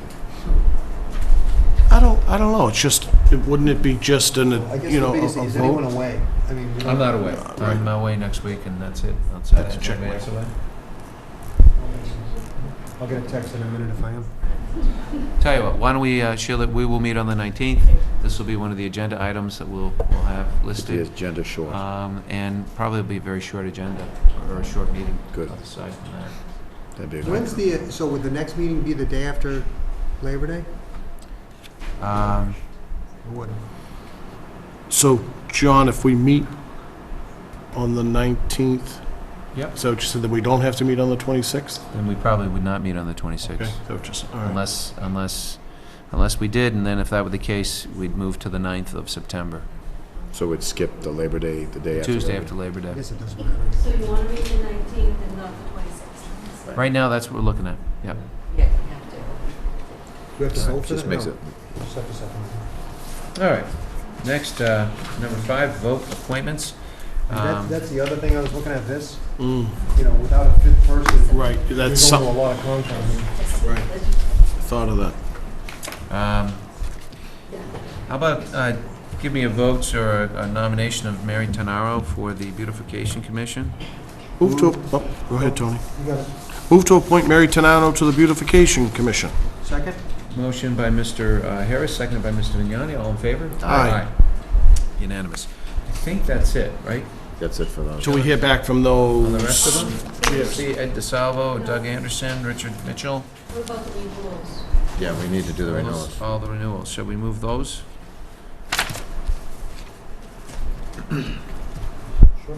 I don't know, it's just, wouldn't it be just I guess the biggest thing, a is anyone vote? away? I mean, I'm not away. I'm away next week, and that's it. Outside That's a that, check anybody else away? I'll get a text in a minute if I am. Tell you what, why don't we, Sheila, we will meet on the 19th. This will be one of the agenda items that we'll have The listed. agenda short. And probably be a very short agenda, or a short meeting. Good. Aside from that. That'd be a good. When's so would the next meeting be the day after Labor Day? Or what? So, John, if we meet on the 19th, Yep. so just so that we don't have to meet on the 26th? And we probably would not meet on the 26th. Okay, so just, all right. Unless we did, and then if that were the case, we'd move to the 9th of September, So we'd skip the Labor Day, the day after. Tuesday Labor after Labor I Day. guess it doesn't matter. So you want to meet the 19th and not the 26th? Right now, that's what we're looking at, yep. Yeah, you have to. Do we have to vote for Just that? makes No. it, Just have to second. All right. Next, number 5, vote appointments. That's the other thing I was looking at this, Mm, without a fifth person. Right, You're that's going to a some, lot of contracts. right, thought of that. How about, give me a vote or a nomination of Mary Tenaro for the Beautification Commission? Move to, oh, go ahead, Tony. You got it. Move to appoint Mary Tenano to the Beautification Commission. Second? Motion by Mr. Harris, seconded by Mr. Vignani. All in favor? Aye. Unanimous. I think that's it, right? that's it for those. Till we hear back from those... On the rest of them? See Ed DeSalvo, Doug Anderson, Richard Mitchell. What about the renewals? Yeah, we need to do the renewals. All the renewals. Shall we move those? Sure.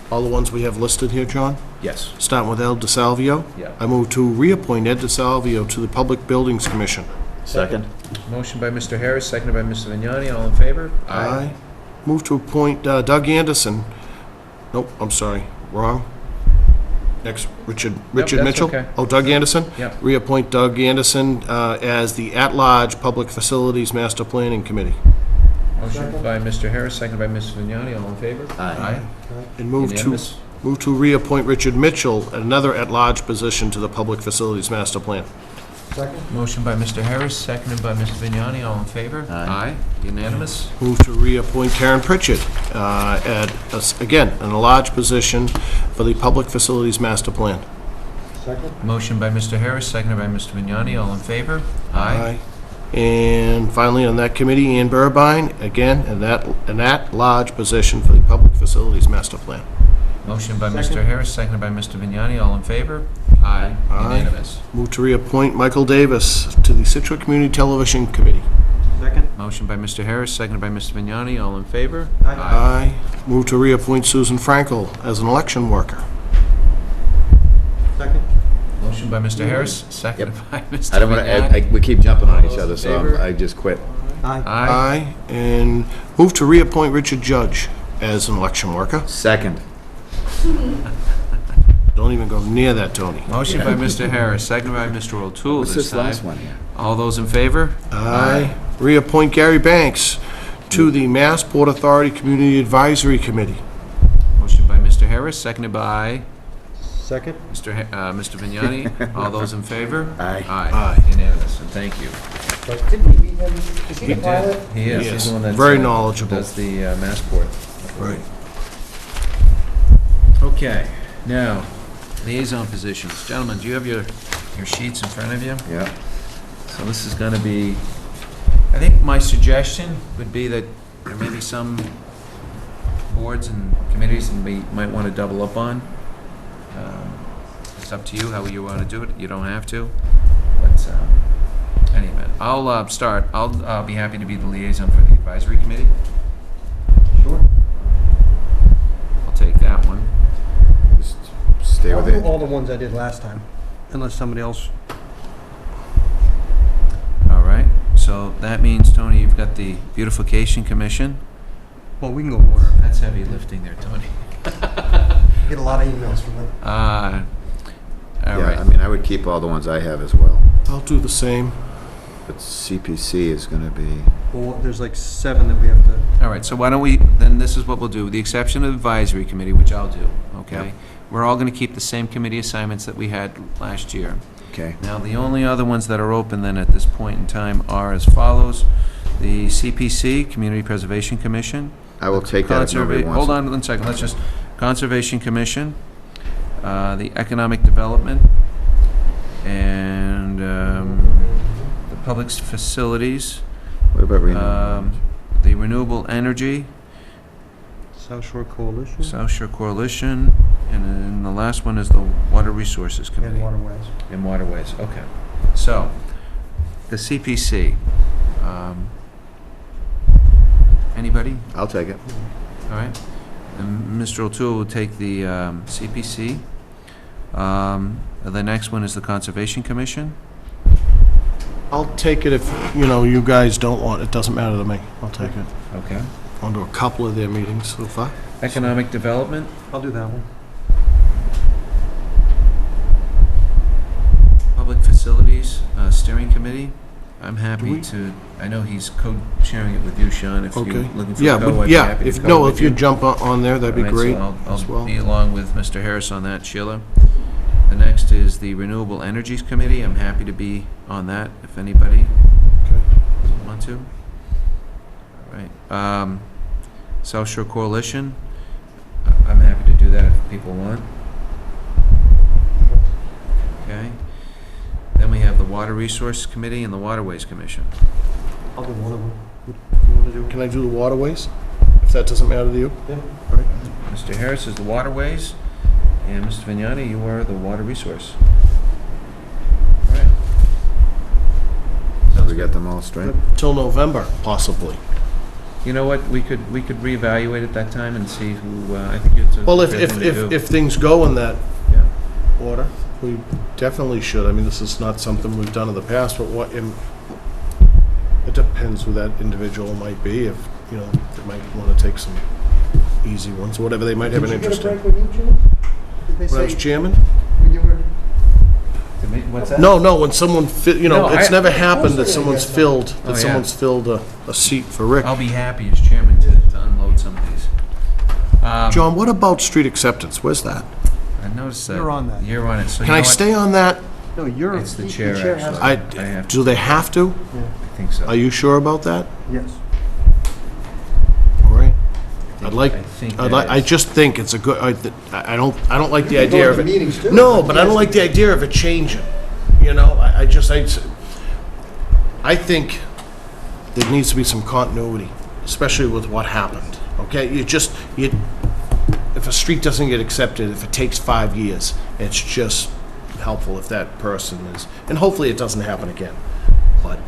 all the ones we have listed here, John? Yes. Starting with Ed DeSalvio? Yeah. I move to reappoint Ed DeSalvio to the Public Buildings Commission. Second. Motion by Mr. Harris, seconded by Mr. Vignani. All in favor? Aye. Move to appoint Doug Anderson. Nope, I'm sorry, wrong. Next, Richard that's Mitchell? okay. Oh, Doug Anderson? Yep. Reappoint Doug Anderson as the at-large Public Facilities Master Planning Committee. Motion by Mr. Harris, seconded by Mr. Vignani. All in favor? Aye. And move Unanimous? to reappoint Richard Mitchell, another at-large position to the Public Facilities Master Plan. Motion by Mr. Harris, seconded by Mr. Vignani. All in favor? Aye. Unanimous? Move to reappoint Karen Pritchett, again, an at-large position for the Public Facilities Master Plan. Motion by Mr. Harris, seconded by Mr. Vignani. All in favor? And finally, on that committee, Ann Burbine, again, an at-large position for the Public Facilities Master Plan. Motion by Mr. Harris, seconded by Mr. Vignani. All in favor? Aye. Unanimous. Move to reappoint Michael Davis to the Scituate Community Television Committee. Motion by Mr. Harris, seconded by Mr. Vignani. All in favor? Aye. Move to reappoint Susan Frankel as an election worker. Motion by Mr. Harris, seconded by Mr. I don't want Vignani. to, we keep jumping on each All other, those in so favor? I just quit. Aye. And move to reappoint Richard Judge as an election worker. Second. Don't even go near that, Tony. Motion by Mr. Harris, seconded by Mr. O'Toole What's this this time. last one here? All those in favor? Aye. Reappoint Gary Banks to the Mass Port Authority Community Advisory Committee. Motion by Mr. Harris, seconded by Second? Mr. Vignani. All those in favor? Aye. Aye. Unanimous, and thank you. Didn't we meet him? Is He did. He is. He's the one that's Very knowledgeable. does the Massport. Right. Okay, now, liaison positions. Gentlemen, do you have your sheets in front of you? Yeah. So this is going to be, I think my suggestion would be that there may be some boards and committees that we might want to double up on. It's up to you how you want to do it. You don't have to. But anyway, I'll start. I'll be happy to be the liaison for the advisory committee. Sure. I'll take that one. Just stay I'll with do it. all the ones I did last time, unless somebody else. All right. So that means, Tony, you've got the Beautification Commission. Well, we can go order. That's heavy lifting there, Tony. Get a lot of emails from them. All Yeah, right. I mean, I would keep all the ones I have as well. I'll do the same. But CPC is going to be, Well, there's like 7 that we have to. All right, so why don't we, then this is what we'll do, with the exception of advisory committee, which I'll do, okay? Yep. We're all gonna keep the same committee assignments that we had last year. okay. Now, the only other ones that are open then at this point in time are as follows: the CPC, Community Preservation Commission. I will take that if nobody wants Hold it. on one second, let's just, Conservation Commission, the Economic Development, and the Public Facilities, What about renewable? the Renewable Energy, South Shore Coalition South Shore Coalition, and then the last one is the Water Resources Committee. and Waterways. And Waterways, okay. So, the CPC, anybody? I'll take it. All right. And Mr. O'Toole will take the CPC. The next one is the Conservation Commission. I'll take it if, you guys don't want, it doesn't matter to me. I'll take it. Okay. Gone to a couple of their meetings so far. Economic Development, I'll do that one. Public Facilities Steering Committee. I'm Do happy we- to, I know he's co-sharing it with you, Sean, if you're Okay. looking for Yeah, a co, but- I'd be yeah, happy to if, co no, with if you jump on there, that'd be All right, so great I'll as well. be along with Mr. Harris on that, Sheila. The next is the Renewable Energies Committee. I'm happy to be on that, if anybody want to. All right. South Shore Coalition, I'm happy to do that if people want. Okay. Then we have the Water Resource Committee and the Waterways Commission. I'll do one of them. What do you want to do? Can I do the waterways? If that doesn't matter to you? Yeah. All right. Mr. Harris is the Waterways, and Mr. Vignani, you are the Water Resource. All right. So we got them all straight? Till November, possibly. You know what, we could reevaluate at that time and see who, I think it's a Well, fair thing to do. if things go in that Yeah. order, we definitely should. I mean, this is not something we've done in the past, but it depends who that individual might be. If, you know, they might want to take some easy ones, whatever they might have an interest in. Did you get a break when you, Jim? Did they When I say was chairman? when you were? What's that? No, when someone, No, it's I- never happened that Of course someone's they filled, Oh, yeah. a seat for Rick. I'll be happy as chairman to unload some of these. John, what about street acceptance? Where's that? I noticed that. You're on that. You're on it, so you Can know I what? stay on that? No, you're. It's the chair, has actually. to- I have Do they have to? I think so. Are you sure about that? Yes. All right. I think I just think it's a good, I don't like the You can go idea to of the it. meetings, too. No, but I don't like the idea of it changing, you know? I think there needs to be some continuity, especially with what happened, okay? If a street doesn't get accepted, if it takes 5 years, it's just helpful if that person is, and hopefully it doesn't happen again. But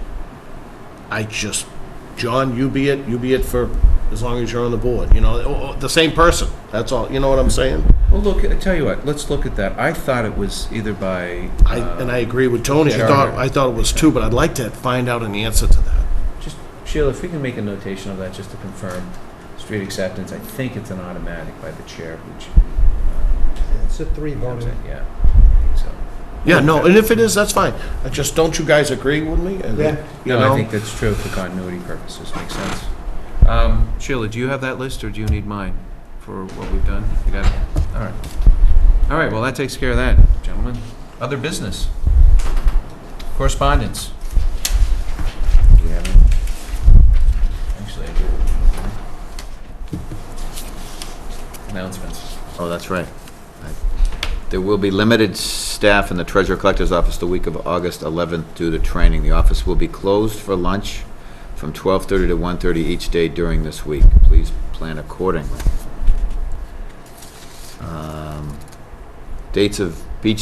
John, you be it for as long as you're on the board, you know, the same person, that's all, you know what I'm saying? Well, look, I tell you what, let's look at that. I thought it was either by... And I agree with Tony, charter. I thought it was two, but I'd like to find out an answer to that. Just, Sheila, if we can make a notation of that, just to confirm street acceptance, I think it's an automatic by the chair, which... It's a 3 voting. Yeah, I think so. Yeah, no, and if it is, that's fine. Don't you guys agree with me? Yeah. You No, know? I think that's true for continuity purposes, makes sense. Sheila, do you have that list, or do you need mine for what we've done? You got it? All right. All right, well, that takes care of that, gentlemen. Other business? Correspondence? Do you have any? Actually, I do. Announcements. Oh, that's right. There will be limited staff in the treasurer collector's office the week of August 11th due to training. The office will be closed for lunch from 12:30 to 1:30 each day during this week. Please plan accordingly. Dates of beach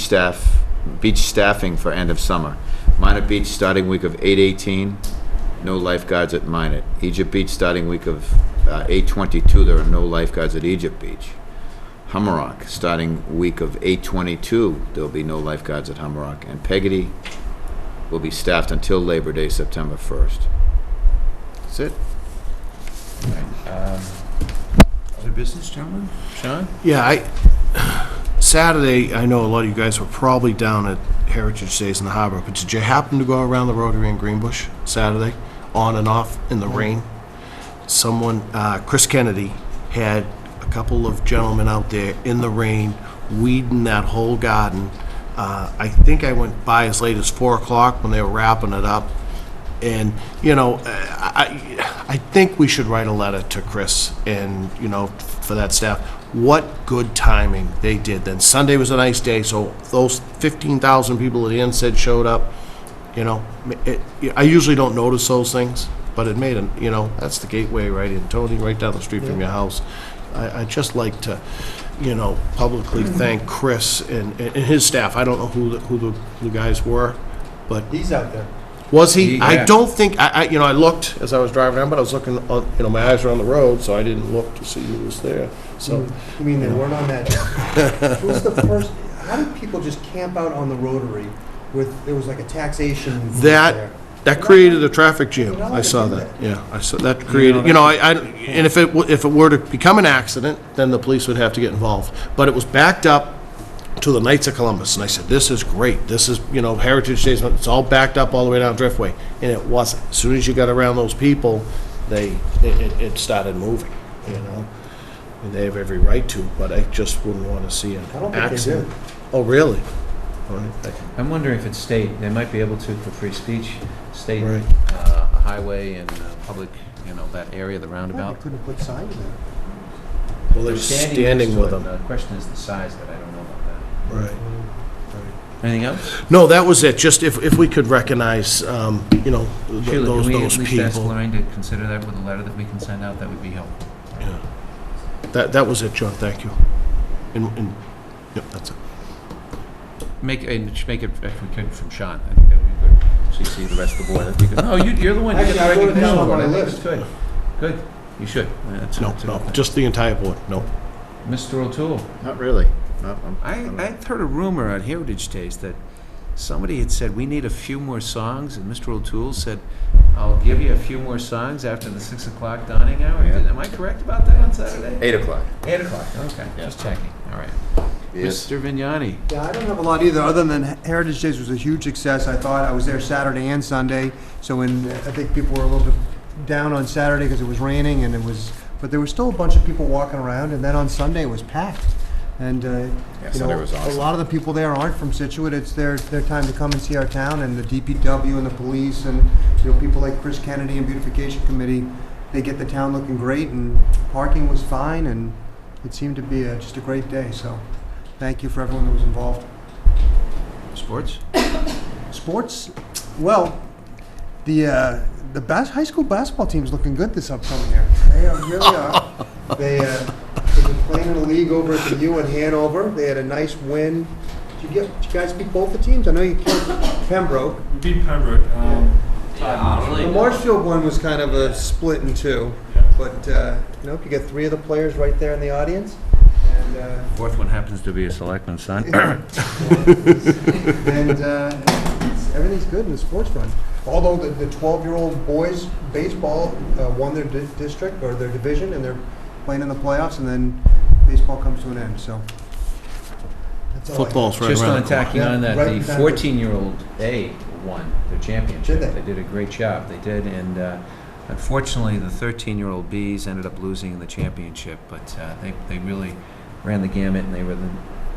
staffing for end of summer. Minot Beach starting week of 8/18, no lifeguards at Minot. Egypt Beach starting week of 8/22, there are no lifeguards at Egypt Beach. Hummerock starting week of 8/22, there will be no lifeguards at Hummerock. And Peggotty will be staffed until Labor Day, September 1st. That's it. Other business, gentlemen? Sean? Yeah, Saturday, I know a lot of you guys were probably down at Heritage Days in the harbor, but did you happen to go around the Rotary in Greenbush Saturday, on and off in the rain? Someone, Chris Kennedy, had a couple of gentlemen out there in the rain, weeding that whole garden. I think I went by as late as 4 o'clock when they were wrapping it up. And, you know, I think we should write a letter to Chris and, you know, for that staff. What good timing they did then. Sunday was a nice day, so those 15,000 people at the end said showed up, you know. I usually don't notice those things, but it made a, you know, that's the gateway right in, Tony, right down the street from your house. I'd just like to, you know, publicly thank Chris and his staff. I don't know who the guys were, but... He's out there. Was he? Yeah. I don't think, you know, I looked as I was driving around, but I was looking, on, you know, my eyes were on the road, so I didn't look to see who was there, so. You mean they weren't on that? Who's the first, how did people just camp out on the Rotary with, there was like a taxation booth there? That created a traffic jam. I saw that, yeah. I saw, that created, you know, and if it were to become an accident, then the police would have to get involved. But it was backed up to the Knights of Columbus, and I said, this is great. This is, you know, Heritage Days, it's all backed up all the way down Driftway, and it wasn't. As soon as you got around those people, it started moving, you know? And they have every right to, but I just wouldn't want to see an I don't think accident. they do. Oh, really? All right. I'm wondering if it's state, they might be able to for free speech, state, Right. a highway and public, you know, that area, the They roundabout. couldn't put signs there. Well, they're next standing to with it. them. The question is the size of it, I don't know about that. Right. Anything else? No, that was it. Just if we could recognize, you know, Sheila, those can we at least ask people. Lorraine to consider that with a letter that we can send out? That would be helpful. Yeah. That was it, John. Thank you. And yep, that's it. Make it, if we could, from Sean. I think that would be good. CC the rest of the board. That'd be good. Oh, you're the one. You Actually, got I the wrote it down recognition on award. my I think it's list. good. Good. You should. That's No, that's a no, good thing. just the entire board, no. Mr. O'Toole. Not really. I'd heard a rumor on Heritage Days that somebody had said, we need a few more songs, and Mr. O'Toole said, I'll give you a few more songs after the 6 o'clock donning hour. Yeah. Am I correct about that on Saturday? 8 o'clock. 8 o'clock, okay, just checking, all right. Yes. Mr. Vignani. Yeah, I don't have a lot either, other than Heritage Days was a huge success. I thought I was there Saturday and Sunday, so when I think people were a little bit down on Saturday because it was raining and but there was still a bunch of people walking around, and then on Sunday it was packed. And, Sunday was awesome. a lot of the people there aren't from Scituate. It's their time to come and see our town, and the DPW and the police and, people like Chris Kennedy and Beautification Committee, they get the town looking great, and parking was fine, and it seemed to be just a great day, so thank you for everyone that was involved. Sports? Sports, well, the high school basketball team's looking good this upcoming year. They really are. They've been playing in a league over at the U in Hanover. They had a nice win. Did you guys beat both the teams? I know you killed Pembroke. We beat Pembroke. The Marshfield one was kind of a split in two, but you get 3 of the players right there in the audience. And, Fourth one happens to be a selectman's son. and everything's good in the sports front. Although the 12-year-old boys baseball won their district or their division, and they're playing in the playoffs, and then baseball comes to an end. So that's all I got. Football's right Just around on the corner. tacking on that, right the in fact. 14-year-old A won their championship. Did they? They did a great job. They did, and unfortunately, the 13-year-old Bs ended up losing in the championship. But they really ran the gamut, and they were the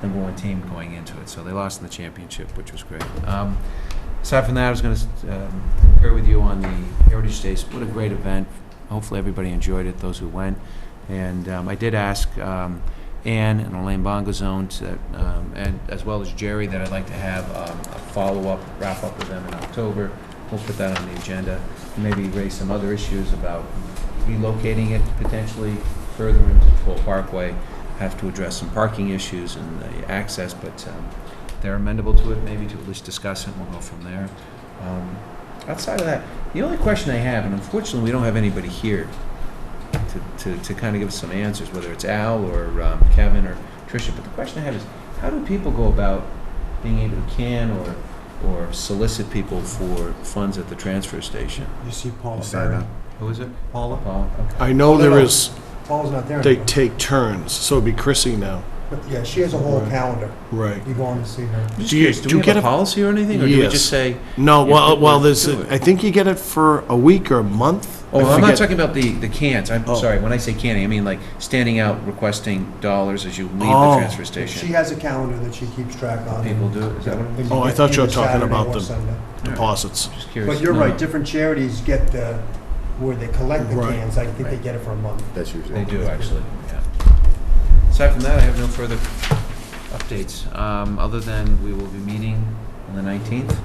#1 team going into it. So they lost in the championship, which was great. Aside from that, I was going to concur with you on the Heritage Days. What a great event. Hopefully, everybody enjoyed it. Those who went. And I did ask Ann and Elaine Bongazone, and as well as Jerry, that I'd like to have a follow-up, wrap-up with them in October. We'll put that on the agenda. Maybe raise some other issues about relocating it potentially further into Full Parkway. Have to address some parking issues and the access, but they're amenable to it, maybe to at least discuss it, and we'll go from there. Outside of that, the only question I have, and unfortunately we don't have anybody here to kind of give us some answers, whether it's Al or Kevin or Tricia, but the question I have is, how do people go about being able to or solicit people for funds at the transfer station? You see Paula sign Berry. up. Who is it? Paula. Paul, okay. I know there is, Paula's not there they anymore. take turns, so it'd be Chrissy now. But yeah, she has a whole calendar. Right. You go on to see her. I'm just Do you- curious, do do you we get have a a- policy or anything, or do we Yes. just say? No, if well, people there's, do it? I think you get it for a week or a month. Oh, I I'm not forget. talking about the cans. I'm Oh. sorry, when I say canning, I mean like standing out requesting dollars as you leave the Oh. transfer She station. has a calendar that she keeps track on. People do it, is that what it is? Oh, I thought you were Either talking Saturday about or the Sunday. deposits. Just curious. But you're No, right, different charities get where they collect the Right. cans. I think they get it for a month. That's usually. They do, actually, yeah. Aside from that, I have no further updates, other than we will be meeting on the 19th.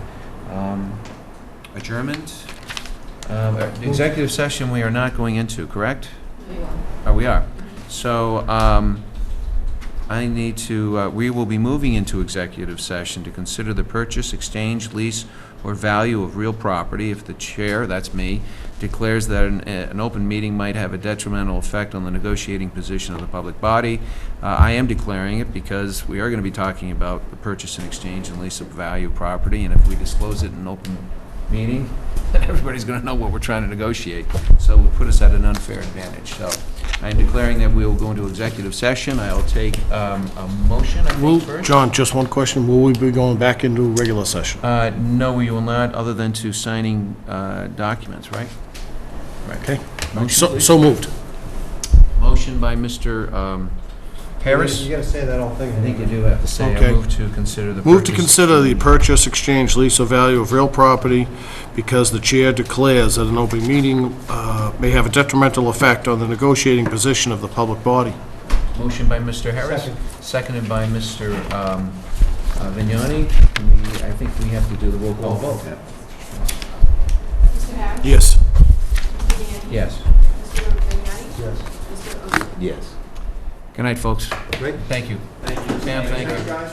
Adjournment. Executive session we are not going into, correct? Oh, we are. So, I need to, we will be moving into executive session to consider the purchase, exchange, lease, or value of real property if the chair, that's me, declares that an open meeting might have a detrimental effect on the negotiating position of the public body. I am declaring it because we are going to be talking about the purchase and exchange and lease of value of property, and if we disclose it in an open meeting, then everybody's going to know what we're trying to negotiate. So it would put us at an unfair advantage. So I am declaring that we will go into executive session. I'll take a motion, I think, first. John, just one question. Will we be going back into regular session? No, we will not, other than to signing documents, right? Right. Okay. Motion, please. So moved. Motion by Mr. Harris. You gotta say that whole thing. I think you do have to say, Okay. I move to consider the Move to purchase- consider the purchase, exchange, lease, or value of real property because the chair declares that an open meeting may have a detrimental effect on the negotiating position of the public body. Motion by Mr. Harris. Second. Seconded by Mr. Vignani. I think we have to do the roll call vote. Mr. Harris? Yes. Mr. Vignani? Yes. Mr. Vignani? Yes. Mr. O'Toole? Yes. Good night, folks. Great. Thank you. Thank you. Sam, thank you. Guys.